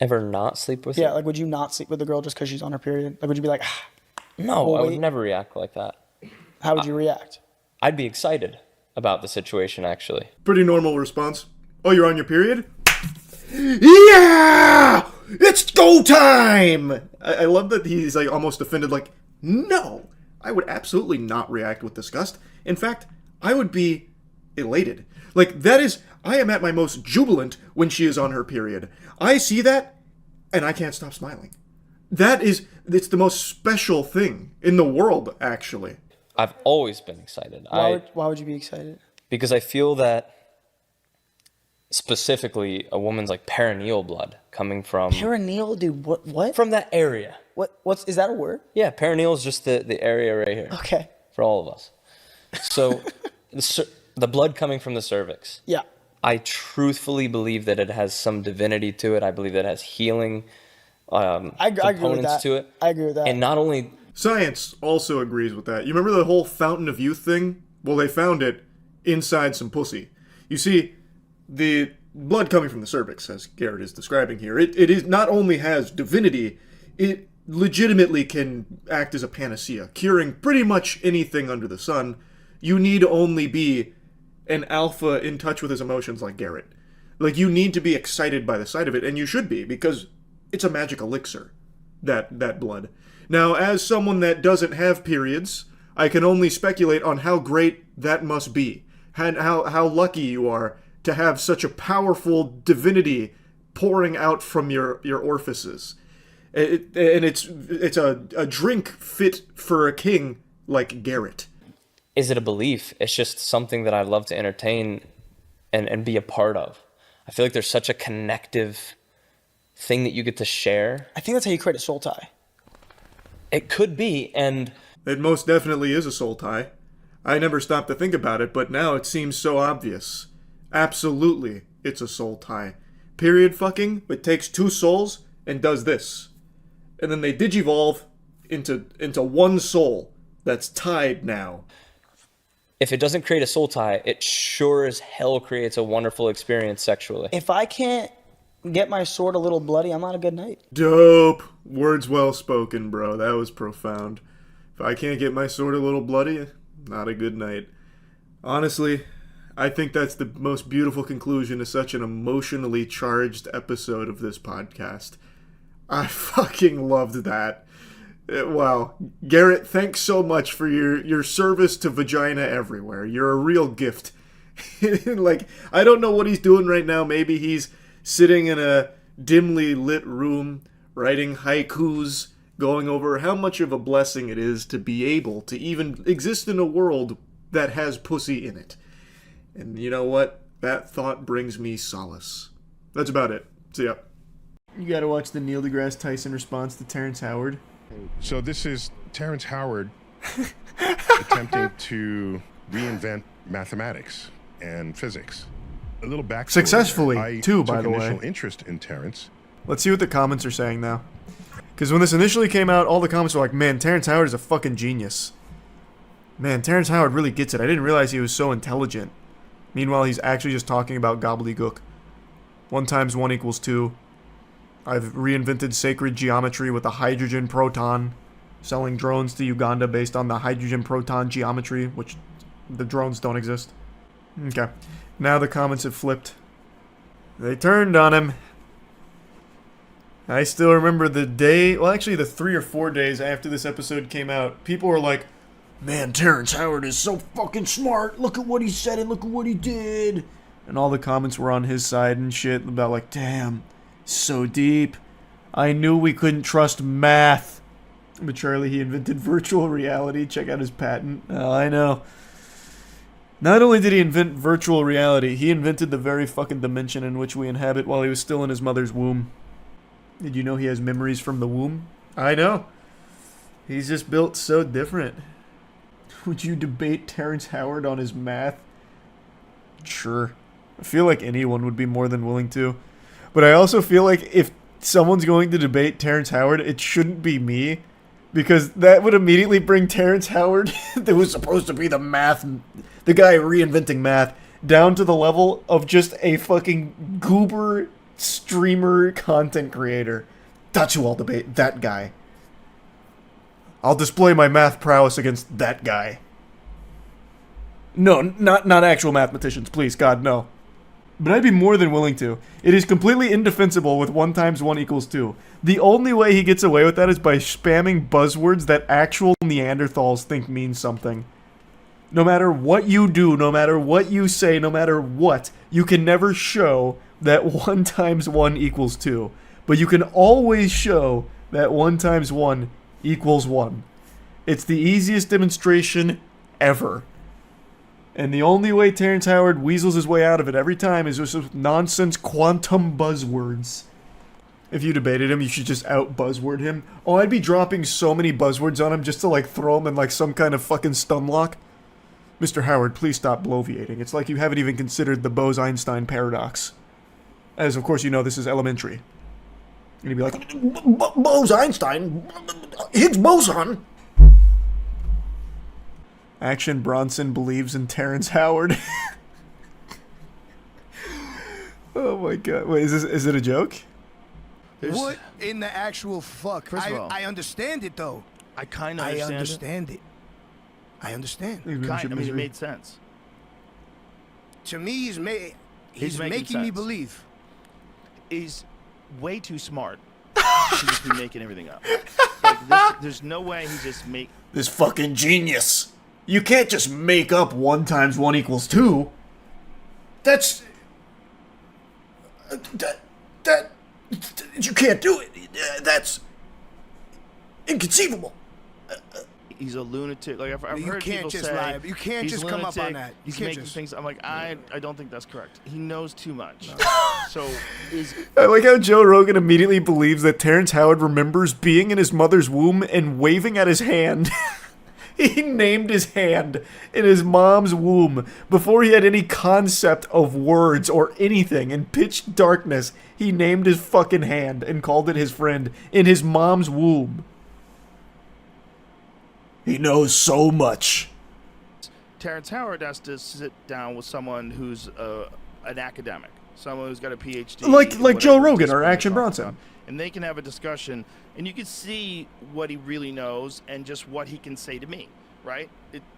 Ever not sleep with Yeah, her? like, would you not sleep with a girl just because she's on her period? Like, would you be like, No, I wait. would never react like that. How would you react? I'd be excited about the situation, actually. Pretty normal response. Oh, you're on your period? Yeah! It's go time! I love that he's like almost offended, like, no! I would absolutely not react with disgust. In fact, I would be elated. Like, I am at my most jubilant when she is on her period. I see that, and I can't stop smiling. It's the most special thing in the world, actually. I've always been excited. Why would you be excited? Because I feel that specifically a woman's like perineal blood coming from Perineal, dude, what? from that area. Is that a word? Yeah, perineal is just the area right here. Okay. For all of us. So the blood coming from the cervix. Yeah. I truthfully believe that it has some divinity to it. I believe that it has healing I agree with components that. to it. I agree with that. And not only Science also agrees with that. You remember the whole fountain of youth thing? Well, they found it inside some pussy. You see, the blood coming from the cervix, as Garrett is describing here, it is not only has divinity, it legitimately can act as a panacea, curing pretty much anything under the sun. You need only be an alpha in touch with his emotions like Garrett. Like, you need to be excited by the sight of it, and you should be, because it's a magic elixir, that blood. Now, as someone that doesn't have periods, I can only speculate on how great that must be, and how lucky you are to have such a powerful divinity pouring out from your orifices. And it's a drink fit for a king like Garrett. is it a belief? It's just something that I love to entertain and be a part of. I feel like there's such a connective thing that you get to share. I think that's how you create a soul tie. It could be, and it most definitely is a soul tie. I never stopped to think about it, but now it seems so obvious. Absolutely, it's a soul tie. Period fucking, it takes two souls and does this. And then they digivolve into one soul that's tied now. if it doesn't create a soul tie, it sure as hell creates a wonderful experience sexually. If I can't get my sword a little bloody, I'm not a good knight. Dope. Words well spoken, bro. That was profound. If I can't get my sword a little bloody, not a good night. Honestly, I think that's the most beautiful conclusion to such an emotionally charged episode of this podcast. I fucking loved that. Wow. Garrett, thanks so much for your service to vagina everywhere. You're a real gift. Like, I don't know what he's doing right now. Maybe he's sitting in a dimly lit room, writing haikus, going over how much of a blessing it is to be able to even exist in a world that has pussy in it. And you know what? That thought brings me solace. That's about it. See ya. You gotta watch the Neil deGrasse Tyson response to Terrence Howard. So this is Terrence Howard attempting to reinvent mathematics and physics. A little backstory. Successfully, too, by the way. I took initial interest in Terrence. Let's see what the comments are saying now. Because when this initially came out, all the comments were like, man, Terrence Howard is a fucking genius. Man, Terrence Howard really gets it. I didn't realize he was so intelligent. Meanwhile, he's actually just talking about gobbledygook. 1 times 1 equals 2. I've reinvented sacred geometry with a hydrogen proton, selling drones to Uganda based on the hydrogen proton geometry, which the drones don't exist. Okay. Now the comments have flipped. They turned on him. I still remember the day, well, actually the 3 or 4 days after this episode came out, people were like, man, Terrence Howard is so fucking smart. Look at what he said and look at what he did. And all the comments were on his side and shit about like, damn, so deep. I knew we couldn't trust math. But Charlie, he invented virtual reality. Check out his patent. Oh, I know. Not only did he invent virtual reality, he invented the very fucking dimension in which we inhabit while he was still in his mother's womb. Did you know he has memories from the womb? I know. He's just built so different. Would you debate Terrence Howard on his math? Sure. I feel like anyone would be more than willing to. But I also feel like if someone's going to debate Terrence Howard, it shouldn't be me. Because that would immediately bring Terrence Howard, that was supposed to be the guy reinventing math, down to the level of just a fucking goober streamer content creator. That's who I'll debate. That guy. I'll display my math prowess against that guy. No, not actual mathematicians, please, God, no. But I'd be more than willing to. It is completely indefensible with 1 times 1 equals 2. The only way he gets away with that is by spamming buzzwords that actual Neanderthals think mean something. No matter what you do, no matter what you say, no matter what, you can never show that 1 times 1 equals 2. But you can always show that 1 times 1 equals 1. It's the easiest demonstration ever. And the only way Terrence Howard weasels his way out of it every time is just with nonsense quantum buzzwords. If you debated him, you should just out-buzzword him. Oh, I'd be dropping so many buzzwords on him just to, like, throw him in, like, some kind of fucking stun lock. Mr. Howard, please stop bloviating. It's like you haven't even considered the Bose-Einstein paradox. As, of course, you know, this is elementary. And he'd be like, Bose-Einstein? Higgs boson? Action Bronson believes in Terrence Howard. Oh my god. Wait, is it a joke? What in the actual fuck? First of all, I understand it though. I kind of understand it. I understand. I mean, it made sense. To me, he's making me believe. He's way too smart to just be making everything up. Like, there's no way he just make this fucking genius. You can't just make up 1 times 1 equals 2. That's... That... You can't do it. That's... inconceivable. He's a lunatic. Like, I've heard people say... Lie. You can't just come up on that. He's making things... I'm like, I don't think that's correct. He knows too much. No. So, I like how Joe Rogan immediately believes that Terrence Howard remembers being in his mother's womb and waving at his hand. He named his hand in his mom's womb before he had any concept of words or anything. In pitch darkness, he named his fucking hand and called it his friend in his mom's womb. He knows so much. Terrence Howard has to sit down with someone who's an academic, someone who's got a PhD. Like Joe Rogan or Action Bronson. And they can have a discussion, and you can see what he really knows and just what he can say to me, right?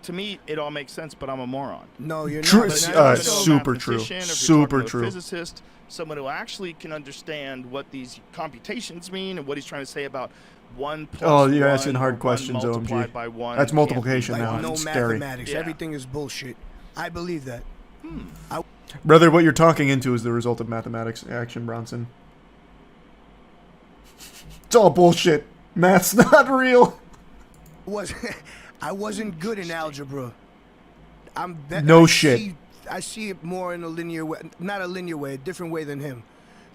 To me, it all makes sense, but I'm a moron. No, you're not. Super true. Super true. A physicist, someone who actually can understand what these computations mean and what he's trying to say about 1 plus 1. Oh, you're asking hard questions, OMG. By 1 That's multiplication now. No it's mathematics. Scary. Everything is bullshit. I believe that. Brother, what you're talking into is the result of mathematics, Action Bronson. It's all bullshit. Math's not real. I wasn't good in algebra. Shit. I see it more in a linear way, not a linear way, a different way than him,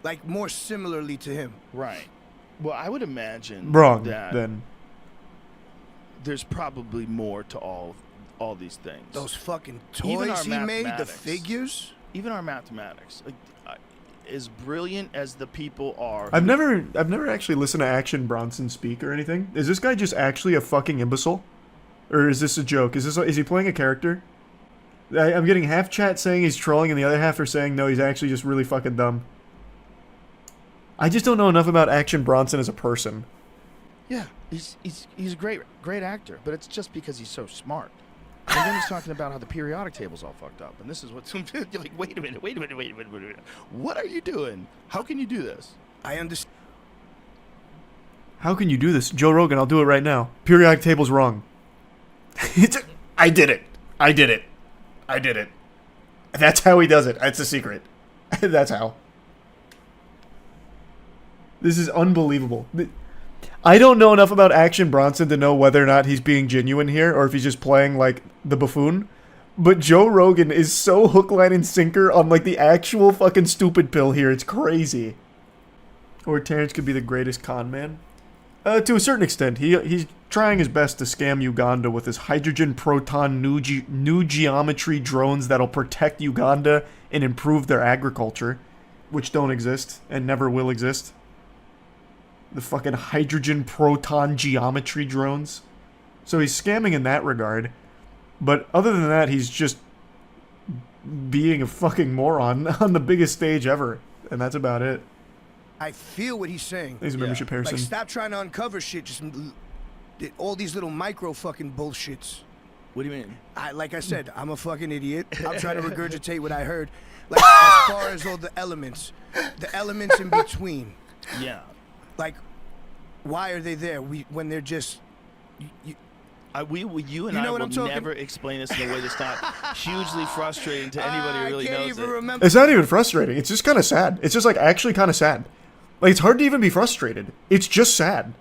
like more similarly to him. Right. Well, I would imagine wrong that then. there's probably more to all these things. Those fucking Even toys our he made, the mathematics. figures. Even our mathematics, like, as brilliant as the people are. I've never actually listened to Action Bronson speak or anything. Is this guy just actually a fucking imbecile, or is this a joke? Is he playing a character? I'm getting half chat saying he's trolling, and the other half are saying no, he's actually just really fucking dumb. I just don't know enough about Action Bronson as a person. Yeah, he's a great actor, but it's just because he's so smart. And then he's talking about how the periodic table's all fucked up, and this is what you're like. Wait a minute. What are you doing? How can you do this? I understand. How can you do this? Joe Rogan, I'll do it right now. Periodic table's wrong. I did it. That's how he does it. That's the secret. That's how. This is unbelievable. I don't know enough about Action Bronson to know whether or not he's being genuine here or if he's just playing like the buffoon. But Joe Rogan is so hook, line, and sinker on like the actual fucking stupid pill here. It's crazy. Or Terrence could be the greatest con man. To a certain extent, he's trying his best to scam Uganda with his hydrogen proton new geometry drones that'll protect Uganda and improve their agriculture, which don't exist and never will exist. The fucking hydrogen proton geometry drones. So he's scamming in that regard. But other than that, he's just being a fucking moron on the biggest stage ever. And that's about it. I feel what he's saying. He's a membership person. Like, stop trying to uncover shit. Just all these little micro fucking bullshits. What do you mean? Like I said, I'm a fucking idiot. I'm trying to regurgitate what I heard. Like, as far as all the elements in between. Yeah. Like, why are they there? When they're just... you and I will never explain this in a way that's not hugely frustrating to anybody who really knows it. It's not even frustrating. It's just kind of sad. It's just like actually kind of sad. Like, it's hard to even be frustrated. It's just sad.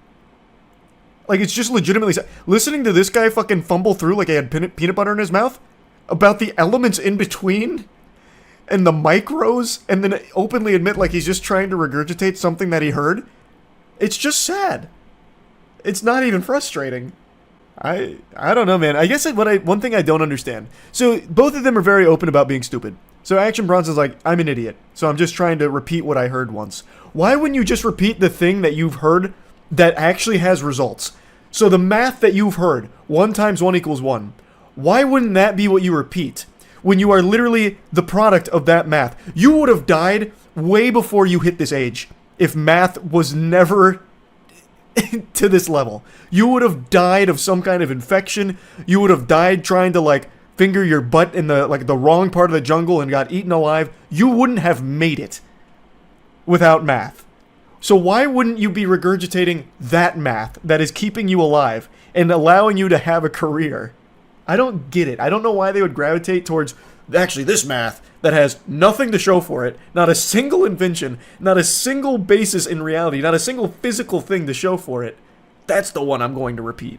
Like, it's just legitimately sad. Listening to this guy fucking fumble through like he had peanut butter in his mouth about the elements in between and the micros, and then openly admit like he's just trying to regurgitate something that he heard. It's just sad. It's not even frustrating. I don't know, man. I guess one thing I don't understand. So both of them are very open about being stupid. So Action Bronson's like, I'm an idiot, so I'm just trying to repeat what I heard once. Why wouldn't you just repeat the thing that you've heard that actually has results? So the math that you've heard, 1 × 1 = 1. Why wouldn't that be what you repeat when you are literally the product of that math? You would have died way before you hit this age if math was never to this level. You would have died of some kind of infection. You would have died trying to like finger your butt in the wrong part of the jungle and got eaten alive. You wouldn't have made it without math. So why wouldn't you be regurgitating that math that is keeping you alive and allowing you to have a career? I don't get it. I don't know why they would gravitate towards actually this math that has nothing to show for it, not a single invention, not a single basis in reality, not a single physical thing to show for it. That's the one I'm going to repeat.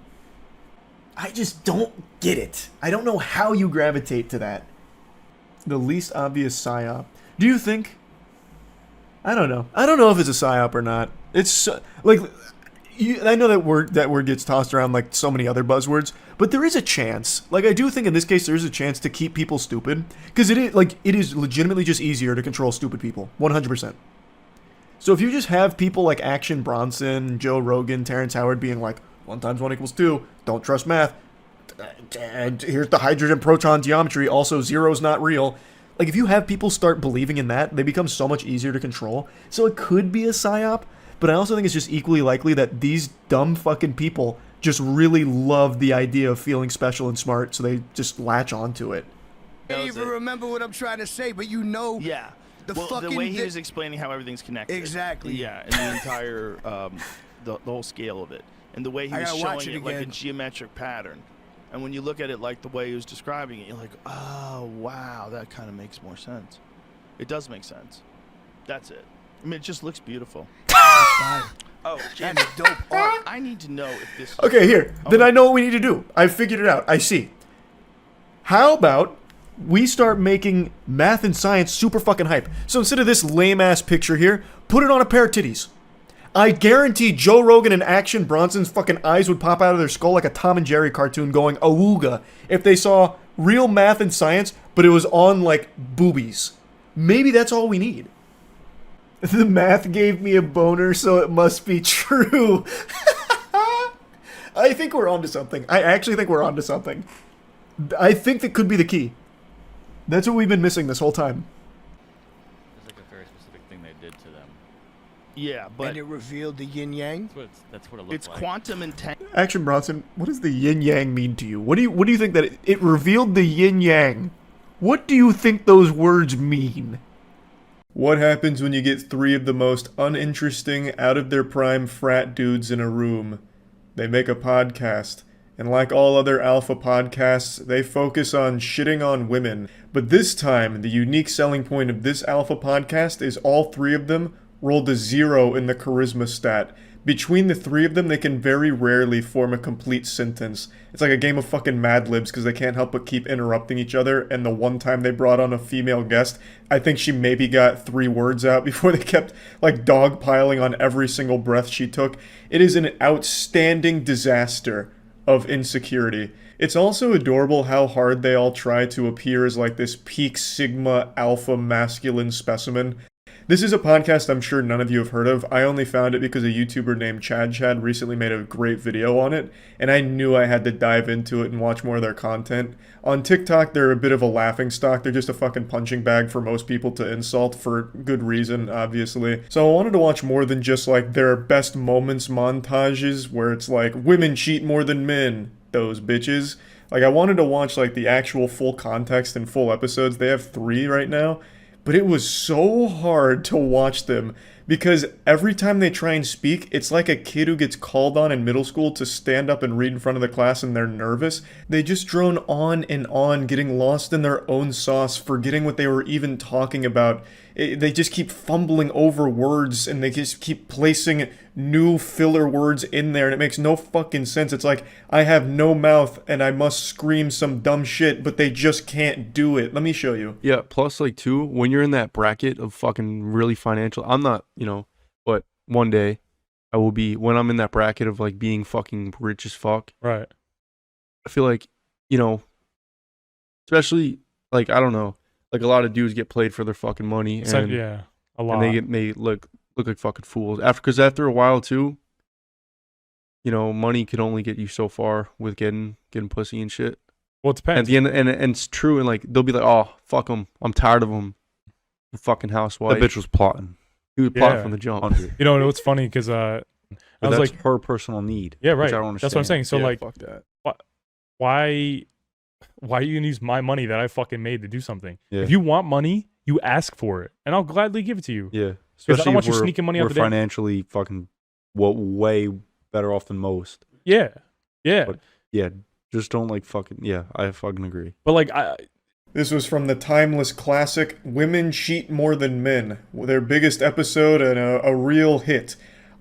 I just don't get it. I don't know how you gravitate to that. The least obvious psyop. Do you think? I don't know. I don't know if it's a psyop or not. It's like I know that word gets tossed around like so many other buzzwords, but there is a chance. Like, I do think in this case there is a chance to keep people stupid, because it is legitimately just easier to control stupid people, 100%. So if you just have people like Action Bronson, Joe Rogan, Terrence Howard being like 1 × 1 = 2, don't trust math, and here's the hydrogen proton geometry, also zero's not real. Like, if you have people start believing in that, they become so much easier to control. So it could be a psyop. But I also think it's just equally likely that these dumb fucking people just really love the idea of feeling special and smart, so they just latch onto it. I can't even remember what I'm trying to say, but you know. Yeah. The way he was explaining how everything's connected. Exactly. Yeah, and the entire, the whole scale of it. And the way he was showing it like a geometric pattern. And when you look at it like the way he was describing it, you're like, oh, wow, that kind of makes more sense. It does make sense. That's it. I mean, it just looks beautiful. Oh, that's dope art. I need to know if this... Okay, here. Then I know what we need to do. I've figured it out. I see. How about we start making math and science super fucking hype? So instead of this lame-ass picture here, put it on a pair of titties. I guarantee Joe Rogan and Action Bronson's fucking eyes would pop out of their skull like a Tom and Jerry cartoon going awooga if they saw real math and science, but it was on like boobies. Maybe that's all we need. The math gave me a boner, so it must be true. I think we're onto something. I actually think we're onto something. I think that could be the key. That's what we've been missing this whole time. It's like a very specific thing they did to them. Yeah, but And it revealed the yin yang. That's what it looks it's like. quantum intent. Action Bronson, what does the yin yang mean to you? What do you think that it revealed the yin yang? What do you think those words mean? What happens when you get 3 of the most uninteresting, out of their prime frat dudes in a room? They make a podcast, and like all other alpha podcasts, they focus on shitting on women. But this time, the unique selling point of this alpha podcast is all 3 of them rolled a 0 in the charisma stat. Between the 3 of them, they can very rarely form a complete sentence. It's like a game of fucking Mad Libs because they can't help but keep interrupting each other, and the one time they brought on a female guest, I think she maybe got 3 words out before they kept like dogpiling on every single breath she took. It is an outstanding disaster of insecurity. It's also adorable how hard they all try to appear as like this peak sigma alpha masculine specimen. This is a podcast I'm sure none of you have heard of. I only found it because a YouTuber named Chad recently made a great video on it, and I knew I had to dive into it and watch more of their content. On TikTok, they're a bit of a laughingstock. They're just a fucking punching bag for most people to insult for good reason, obviously. So I wanted to watch more than just like their best moments montages where it's like, women cheat more than men, those bitches. Like I wanted to watch like the actual full context and full episodes. They have 3 right now. But it was so hard to watch them because every time they try and speak, it's like a kid who gets called on in middle school to stand up and read in front of the class and they're nervous. They just drone on and on, getting lost in their own sauce, forgetting what they were even talking about. They just keep fumbling over words and they just keep placing new filler words in there and it makes no fucking sense. It's like, I have no mouth and I must scream some dumb shit, but they just can't do it. Let me show you. Yeah, plus like too, when you're in that bracket of fucking really financial, I'm not, but one day I will be, when I'm in that bracket of like being fucking rich as fuck. Right. I feel like, especially like, I don't know, like a lot of dudes get played for their fucking money. It's like, yeah, a lot. And they look like fucking fools. Because after a while too, money can only get you so far with getting pussy and shit. Well, it depends. At the end, and it's true, and like they'll be like, "Oh, fuck him, I'm tired of him." The fucking housewife. That bitch was plotting. He was plotting from the jump. You know what's funny? Because I was that's like, her personal need. Yeah, right. Which I don't understand. That's what I'm saying. So Yeah, like, fuck that. why are you gonna use my money that I fucking made to do something? Yeah. If you want money, you ask for it, and I'll gladly give it to you. Yeah, Because I don't want if you sneaking money out we're the day. financially fucking way better off than most. Yeah, yeah. But yeah, just don't like fucking. Yeah, I fucking agree. But like, This was from the timeless classic Women Cheat More Than Men, their biggest episode and a real hit.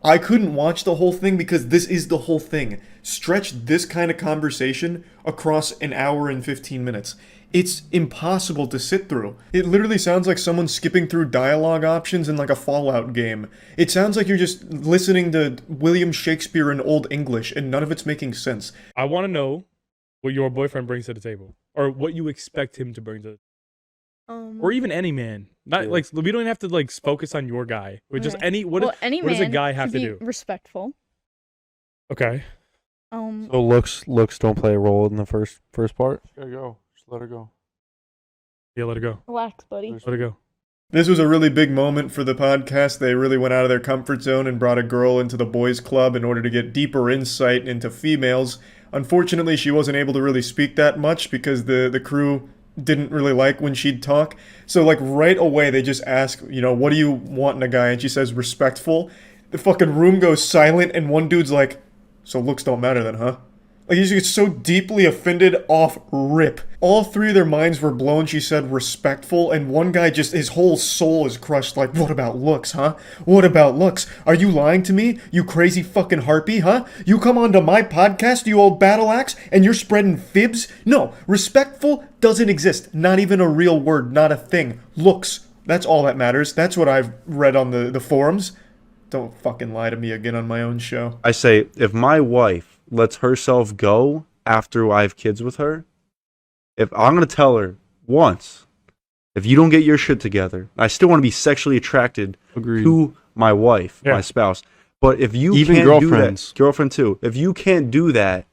I couldn't watch the whole thing because this is the whole thing. Stretch this kind of conversation across an hour and 15 minutes. It's impossible to sit through. It literally sounds like someone skipping through dialogue options in like a Fallout game. It sounds like you're just listening to William Shakespeare in Old English and none of it's making sense. I want to know what your boyfriend brings to the table, or what you expect him to bring to the table. Or even any man. Not like, we don't have to like focus on your guy. But just any what does a guy have to do? Respectful. Okay. So looks don't play a role in the first part. There you go. Just let her go. Yeah, let it go. Relax, buddy. Let it go. This was a really big moment for the podcast. They really went out of their comfort zone and brought a girl into the boys' club in order to get deeper insight into females. Unfortunately, she wasn't able to really speak that much because the crew didn't really like when she'd talk. So like right away they just ask, what do you want in a guy? And she says respectful. The fucking room goes silent and one dude's like, so looks don't matter then, huh? Like, you get so deeply offended off rip. All 3 of their minds were blown. She said respectful, and one guy just, his whole soul is crushed. Like, what about looks, huh? What about looks? Are you lying to me, you crazy fucking harpy, huh? You come onto my podcast, you old battle axe, and you're spreading fibs? No, respectful doesn't exist. Not even a real word, not a thing. Looks, that's all that matters. That's what I've read on the forums. Don't fucking lie to me again on my own show. I say, if my wife lets herself go after I have kids with her, if I'm going to tell her once, if you don't get your shit together, I still want to be sexually attracted to my wife, my spouse. But if you Even can't girlfriends. do that, girlfriend too, if you can't do that,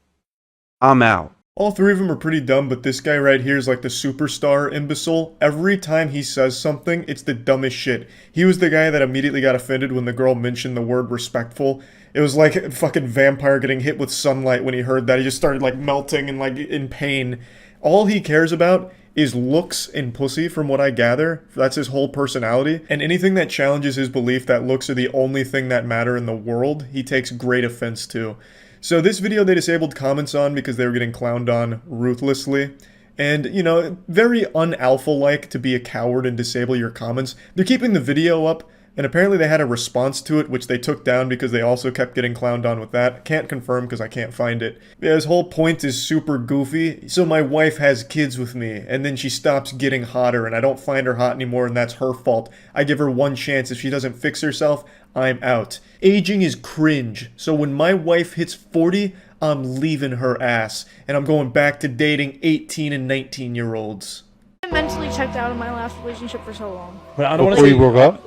I'm out. All three of them are pretty dumb, but this guy right here is like the superstar imbecile. Every time he says something, it's the dumbest shit. He was the guy that immediately got offended when the girl mentioned the word respectful. It was like a fucking vampire getting hit with sunlight when he heard that. He just started like melting and like in pain. All he cares about is looks and pussy, from what I gather. That's his whole personality. And anything that challenges his belief that looks are the only thing that matter in the world, he takes great offense to. So this video they disabled comments on because they were getting clowned on ruthlessly. And, you know, very un-alpha-like to be a coward and disable your comments. They're keeping the video up, and apparently they had a response to it, which they took down because they also kept getting clowned on with that. Can't confirm because I can't find it. Yeah, his whole point is super goofy. So my wife has kids with me, and then she stops getting hotter, and I don't find her hot anymore, and that's her fault. I give her one chance. If she doesn't fix herself, I'm out. Aging is cringe. So when my wife hits 40, I'm leaving her ass, and I'm going back to dating 18 and 19-year-olds. I mentally checked out of my last relationship for so long. But I don't want to say you broke up.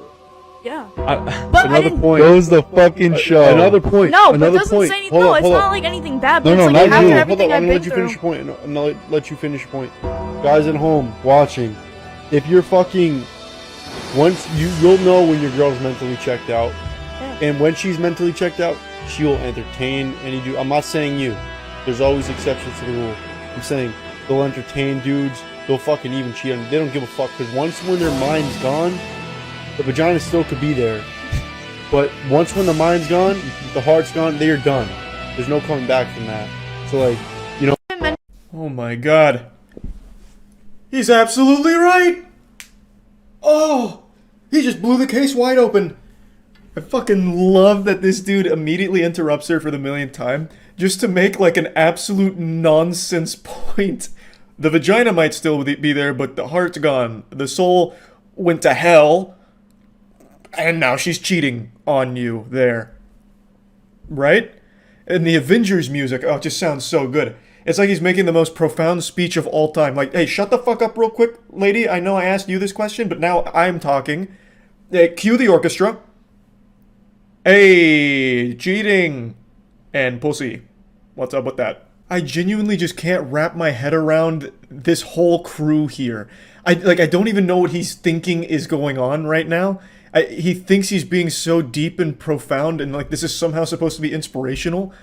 Yeah. But another point. Goes the fucking show. Another point. No, another but doesn't point. say anything. No, it's not like anything bad. But No, it's no, like not after you. everything Hold on, I've I'm been gonna let you through. finish your point. And I'll let you finish your point. Guys at home watching, if you're fucking, once you'll know when your girl's mentally checked out, and when she's mentally checked out, she will entertain any dude. I'm not saying you. There's always exceptions to the rule. I'm saying they'll entertain dudes. They'll fucking even cheat on. They don't give a fuck because once when their mind's gone, the vagina still could be there. But once when the mind's gone, the heart's gone, they are done. There's no coming back from that. So like, you know. Oh my god. He's absolutely right! Oh! He just blew the case wide open. I fucking love that this dude immediately interrupts her for the millionth time just to make like an absolute nonsense point. The vagina might still be there, but the heart's gone. The soul went to hell, and now she's cheating on you there. Right? And the Avengers music, oh, it just sounds so good. It's like he's making the most profound speech of all time. Like, hey, shut the fuck up real quick, lady. I know I asked you this question, but now I'm talking. Cue the orchestra. Hey, cheating and pussy. What's up with that? I genuinely just can't wrap my head around this whole crew here. I don't even know what he's thinking is going on right now. He thinks he's being so deep and profound and like this is somehow supposed to be inspirational,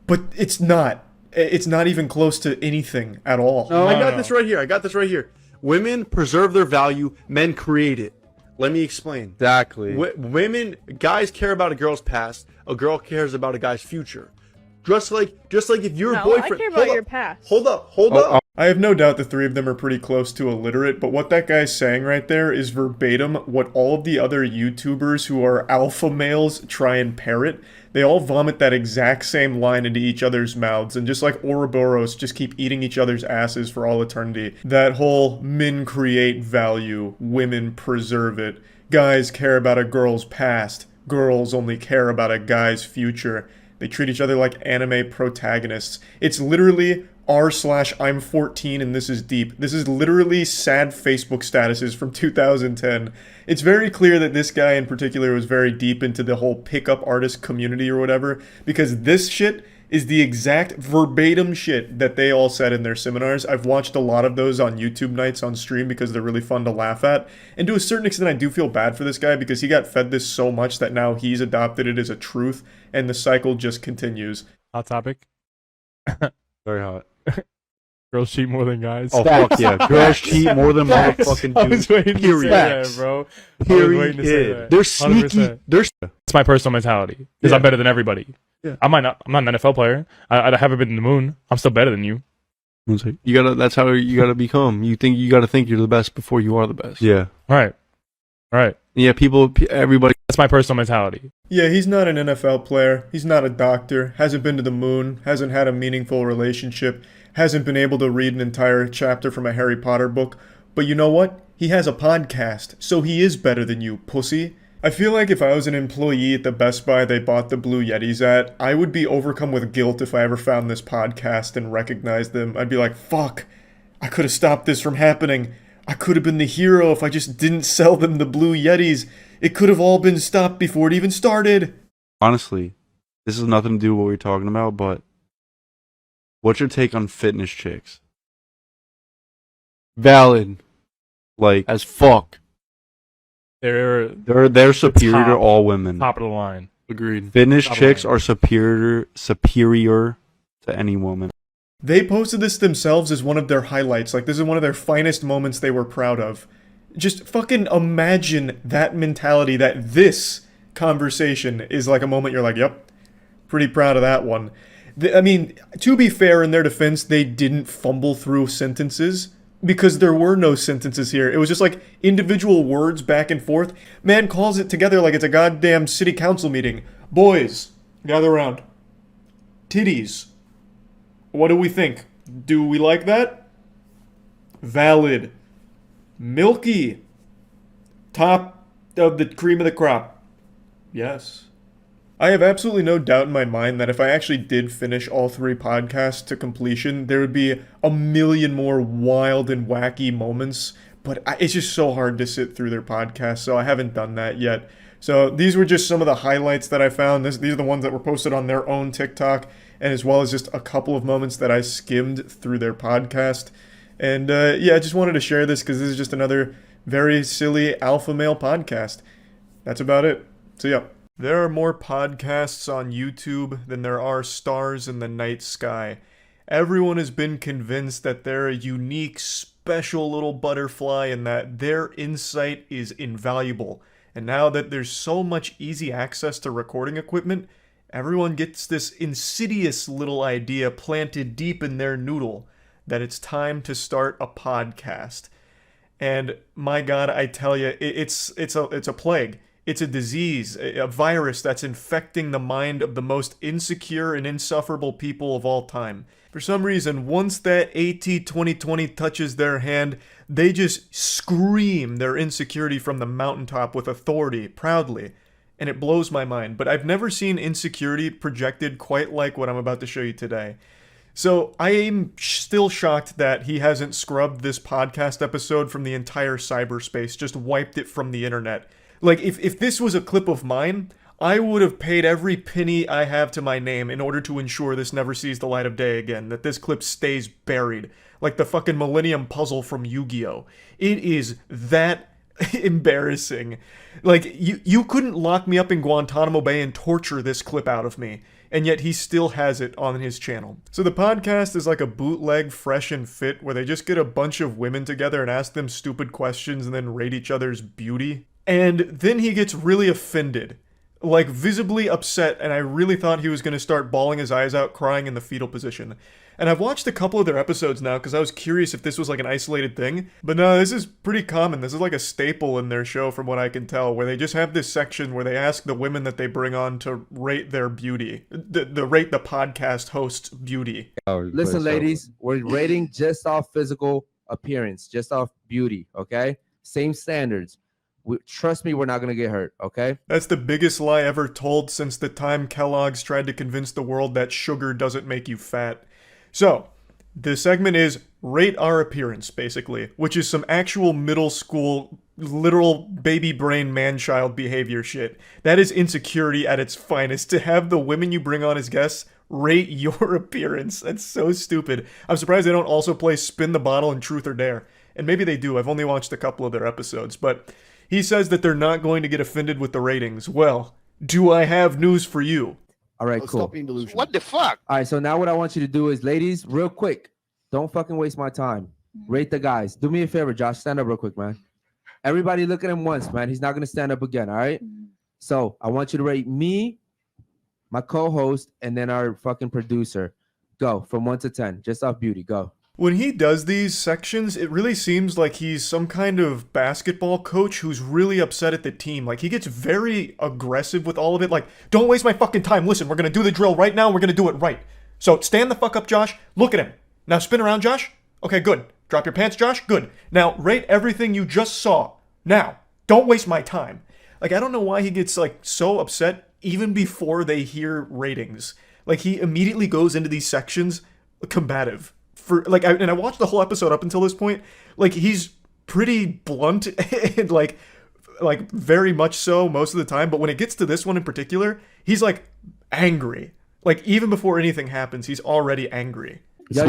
but it's not. It's not even close to anything at all. No, I got this right here. Women preserve their value, men create it. Let me explain. Exactly. Guys care about a girl's past. A girl cares about a guy's future. Just like if your boyfriend. I care about your past. Hold up. I have no doubt the three of them are pretty close to illiterate, but what that guy's saying right there is verbatim what all of the other YouTubers who are alpha males try and parrot. They all vomit that exact same line into each other's mouths, and just like Ouroboros, just keep eating each other's asses for all eternity. That whole men create value, women preserve it. Guys care about a girl's past. Girls only care about a guy's future. They treat each other like anime protagonists. It's literally r/I'm 14 and this is deep. This is literally sad Facebook statuses from 2010. It's very clear that this guy in particular was very deep into the whole pickup artist community or whatever, because this shit is the exact verbatim shit that they all said in their seminars. I've watched a lot of those on YouTube nights on stream because they're really fun to laugh at. And to a certain extent, I do feel bad for this guy because he got fed this so much that now he's adopted it as a truth and the cycle just continues. Hot topic. Very hot. Girls cheat more than guys. Oh, fuck yeah. Girls cheat more than motherfucking dudes. I was waiting to say that, bro. Period. They're sneaky. It's my personal mentality because I'm better than everybody. Yeah. I'm not an NFL player. I haven't been to the moon. I'm still better than you. That's how you gotta become. You gotta think you're the best before you are the best. Yeah. Right. Yeah, everybody. That's my personal mentality. Yeah, he's not an NFL player. He's not a doctor. Hasn't been to the moon. Hasn't had a meaningful relationship. Hasn't been able to read an entire chapter from a Harry Potter book. But you know what? He has a podcast, so he is better than you, pussy. I feel like if I was an employee at the Best Buy they bought the Blue Yetis at, I would be overcome with guilt if I ever found this podcast and recognized them. I'd be like, fuck, I could have stopped this from happening. I could have been the hero if I just didn't sell them the Blue Yetis. It could have all been stopped before it even started. Honestly, this has nothing to do with what we're talking about, but what's your take on fitness chicks? Valid. Like, as fuck. They're superior to all women. Top of the line. Agreed. Fitness Top of chicks the line. are superior to any woman. They posted this themselves as one of their highlights. Like, this is one of their finest moments they were proud of. Just fucking imagine that mentality, that this conversation is like a moment you're like, yep, pretty proud of that one. I mean, to be fair, in their defense, they didn't fumble through sentences because there were no sentences here. It was just like individual words back and forth. Man calls it together like it's a goddamn city council meeting. Boys, gather around. Titties. What do we think? Do we like that? Valid. Milky. Top of the cream of the crop. Yes. I have absolutely no doubt in my mind that if I actually did finish all 3 podcasts to completion, there would be a million more wild and wacky moments, but it's just so hard to sit through their podcasts, so I haven't done that yet. So these were just some of the highlights that I found. These are the ones that were posted on their own TikTok, and as well as just a couple of moments that I skimmed through their podcast. And yeah, I just wanted to share this because this is just another very silly alpha male podcast. That's about it. So yeah. There are more podcasts on YouTube than there are stars in the night sky. Everyone has been convinced that they're a unique, special little butterfly and that their insight is invaluable. And now that there's so much easy access to recording equipment, everyone gets this insidious little idea planted deep in their noodle that it's time to start a podcast. And my God, I tell you, it's a plague. It's a disease, a virus that's infecting the mind of the most insecure and insufferable people of all time. For some reason, once that AT 2020 touches their hand, they just scream their insecurity from the mountaintop with authority, proudly. And it blows my mind, but I've never seen insecurity projected quite like what I'm about to show you today. So I am still shocked that he hasn't scrubbed this podcast episode from the entire cyberspace, just wiped it from the internet. Like, if this was a clip of mine, I would have paid every penny I have to my name in order to ensure this never sees the light of day again, that this clip stays buried, like the fucking Millennium Puzzle from Yu-Gi-Oh! It is that embarrassing. Like, you couldn't lock me up in Guantanamo Bay and torture this clip out of me, and yet he still has it on his channel. So the podcast is like a bootleg Fresh and Fit, where they just get a bunch of women together and ask them stupid questions and then rate each other's beauty. And then he gets really offended, like visibly upset, and I really thought he was going to start bawling his eyes out, crying in the fetal position. And I've watched a couple of their episodes now because I was curious if this was like an isolated thing. But no, this is pretty common. This is like a staple in their show from what I can tell, where they just have this section where they ask the women that they bring on to rate their beauty, the rate the podcast host's beauty. Listen, ladies, we're rating just off physical appearance, just off beauty, okay? Same standards. Trust me, we're not going to get hurt, okay? That's the biggest lie ever told since the time Kellogg's tried to convince the world that sugar doesn't make you fat. So, the segment is Rate Our Appearance, basically, which is some actual middle school, literal baby brain man-child behavior shit. That is insecurity at its finest, to have the women you bring on as guests rate your appearance. That's so stupid. I'm surprised they don't also play Spin the Bottle and Truth or Dare. And maybe they do, I've only watched a couple of their episodes, but he says that they're not going to get offended with the ratings. Well, do I have news for you? All right, cool. Stop being delusional. What the fuck? All right, so now what I want you to do is, ladies, real quick, don't fucking waste my time. Rate the guys. Do me a favor, Josh. Stand up real quick, man. Everybody look at him once, man. He's not going to stand up again, all right? So I want you to rate me, my co-host, and then our fucking producer. Go, from 1 to 10. Just off beauty. Go. When he does these sections, it really seems like he's some kind of basketball coach who's really upset at the team. Like, he gets very aggressive with all of it. Like, don't waste my fucking time. Listen, we're going to do the drill right now. We're going to do it right. So stand the fuck up, Josh. Look at him. Now spin around, Josh. Okay, good. Drop your pants, Josh. Good. Now rate everything you just saw. Now, don't waste my time. Like, I don't know why he gets, like, so upset even before they hear ratings. Like, he immediately goes into these sections combative. And I watched the whole episode up until this point. Like, he's pretty blunt and, like very much so most of the time. But when it gets to this one in particular, he's, like, angry. Like, even before anything happens, he's already angry. Speak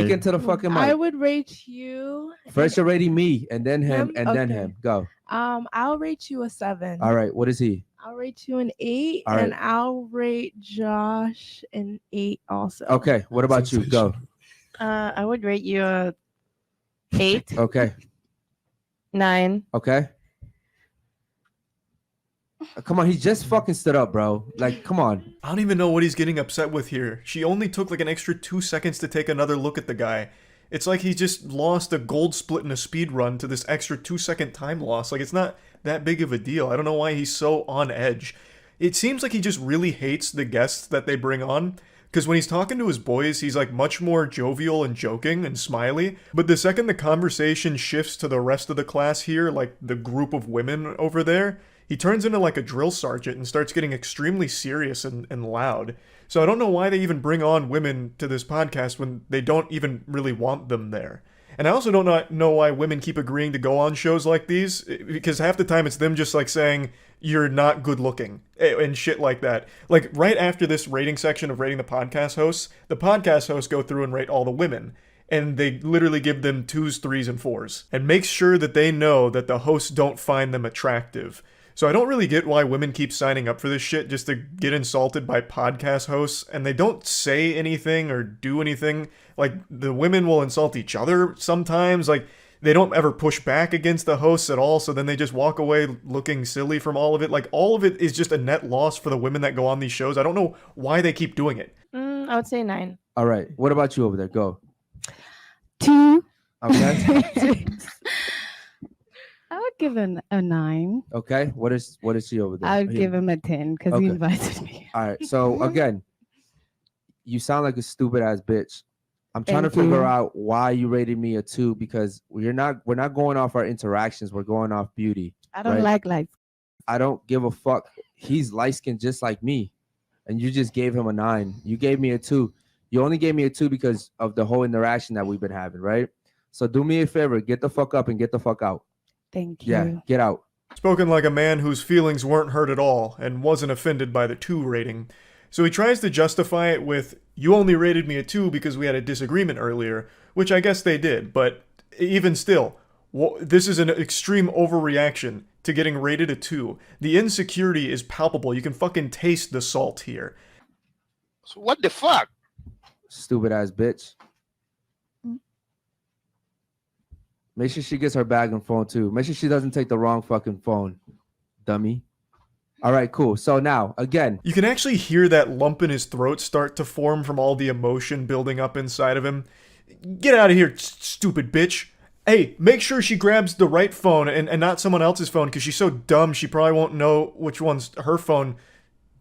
into the fucking mic. I would rate you. First, you're rating me, and then him, and then him. Go. I'll rate you a 7. All right. What is he? I'll rate you an 8, All right. and I'll rate Josh an 8 also. Okay. What about you? Go. I would rate you a 8. Okay. 9. Okay. Come on, he just fucking stood up, bro. Like, come on. I don't even know what he's getting upset with here. She only took like an extra 2 seconds to take another look at the guy. It's like he just lost a gold split in a speed run to this extra 2-second time loss. Like, it's not that big of a deal. I don't know why he's so on edge. It seems like he just really hates the guests that they bring on. Because when he's talking to his boys, he's like much more jovial and joking and smiley. But the second the conversation shifts to the rest of the class here, like the group of women over there, he turns into like a drill sergeant and starts getting extremely serious and loud. So I don't know why they even bring on women to this podcast when they don't even really want them there. And I also don't know why women keep agreeing to go on shows like these, because half the time it's them just like saying, you're not good looking and shit like that. Like right after this rating section of rating the podcast hosts go through and rate all the women. And they literally give them 2s, 3s, and 4s. And make sure that they know that the hosts don't find them attractive. So I don't really get why women keep signing up for this shit just to get insulted by podcast hosts, and they don't say anything or do anything. Like, the women will insult each other sometimes. Like, they don't ever push back against the hosts at all, so then they just walk away looking silly from all of it. Like, all of it is just a net loss for the women that go on these shows. I don't know why they keep doing it. I would say 9. All right. What about you over there? Go. 2. Okay. I would give him a 9. Okay. What is he over there? I would give him a 10 because he invited me. All right. So again, you sound like a stupid ass bitch. I'm trying Thank to figure you. out why you rated me a 2, because we're not going off our interactions. We're going off beauty. I don't right? like light. I don't give a fuck. He's light skinned just like me, and you just gave him a 9. You gave me a 2. You only gave me a 2 because of the whole interaction that we've been having, right? So do me a favor, get the fuck up and get the fuck out. Thank you. Yeah, get out. Spoken like a man whose feelings weren't hurt at all and wasn't offended by the 2 rating. So he tries to justify it with, you only rated me a 2 because we had a disagreement earlier, which I guess they did, but even still, this is an extreme overreaction to getting rated a 2. The insecurity is palpable. You can fucking taste the salt here. So what the fuck? Stupid ass bitch. Make sure she gets her bag and phone too. Make sure she doesn't take the wrong fucking phone, dummy. All right, cool. So now, again. You can actually hear that lump in his throat start to form from all the emotion building up inside of him. Get out of here, stupid bitch. Hey, make sure she grabs the right phone and not someone else's phone, because she's so dumb she probably won't know which one's her phone.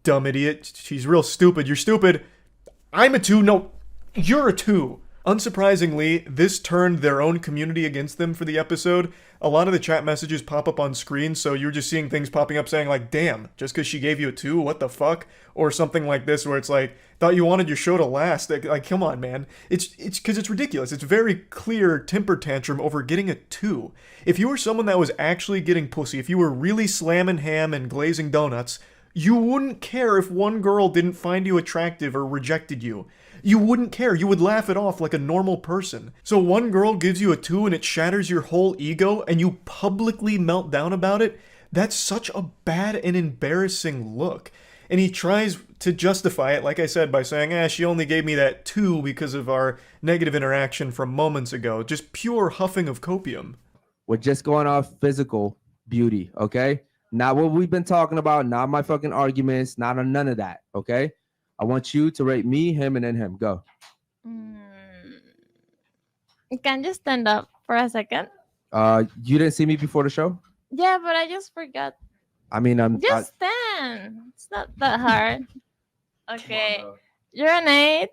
Dumb idiot. She's real stupid. You're stupid. I'm a 2. No, you're a 2. Unsurprisingly, this turned their own community against them for the episode. A lot of the chat messages pop up on screen, so you're just seeing things popping up saying like, damn, just because she gave you a 2, what the fuck? Or something like this where it's like, thought you wanted your show to last. Like, come on, man. It's because it's ridiculous. It's very clear temper tantrum over getting a 2. If you were someone that was actually getting pussy, if you were really slamming ham and glazing donuts, you wouldn't care if one girl didn't find you attractive or rejected you. You wouldn't care. You would laugh it off like a normal person. So one girl gives you a 2 and it shatters your whole ego and you publicly melt down about it? That's such a bad and embarrassing look. And he tries to justify it, like I said, by saying, she only gave me that 2 because of our negative interaction from moments ago. Just pure huffing of copium. We're just going off physical beauty, okay? Not what we've been talking about, not my fucking arguments, not on none of that, okay? I want you to rate me, him, and then him. Go. Can you stand up for a second? You didn't see me before the show? Yeah, but I just forgot. I mean, Just stand. It's not that hard. Okay. You're an 8.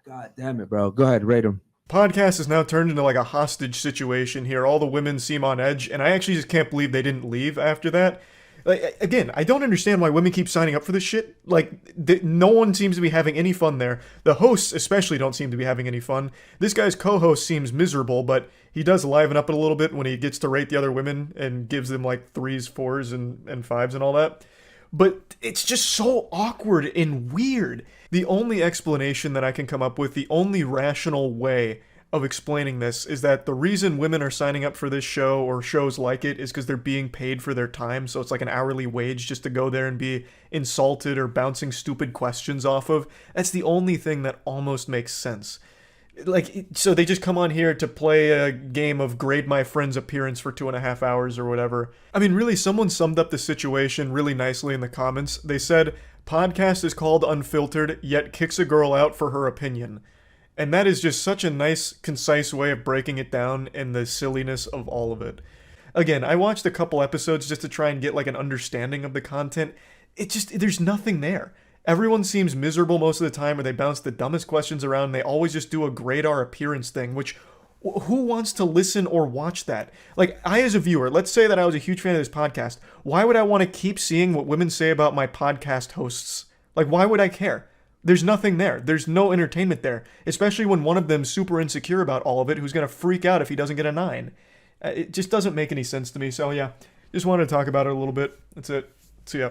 God damn it, bro. Go ahead, rate him. Podcast is now turned into like a hostage situation here. All the women seem on edge, and I actually just can't believe they didn't leave after that. Like, again, I don't understand why women keep signing up for this shit. Like, no one seems to be having any fun there. The hosts especially don't seem to be having any fun. This guy's co-host seems miserable, but he does liven up it a little bit when he gets to rate the other women and gives them like 3s, 4s, and 5s and all that. But it's just so awkward and weird. The only explanation that I can come up with, the only rational way of explaining this, is that the reason women are signing up for this show or shows like it is because they're being paid for their time. So it's like an hourly wage just to go there and be insulted or bouncing stupid questions off of. That's the only thing that almost makes sense. Like, so they just come on here to play a game of grade my friend's appearance for 2.5 hours or whatever. I mean, really, someone summed up the situation really nicely in the comments. They said, podcast is called Unfiltered, yet kicks a girl out for her opinion. And that is just such a nice, concise way of breaking it down and the silliness of all of it. Again, I watched a couple episodes just to try and get like an understanding of the content. There's nothing there. Everyone seems miserable most of the time, or they bounce the dumbest questions around. They always just do a grade our appearance thing, which who wants to listen or watch that? Like, I as a viewer, let's say that I was a huge fan of this podcast. Why would I want to keep seeing what women say about my podcast hosts? Like, why would I care? There's nothing there. There's no entertainment there, especially when one of them's super insecure about all of it, who's going to freak out if he doesn't get a 9. It just doesn't make any sense to me. So yeah, just wanted to talk about it a little bit. That's it. See ya.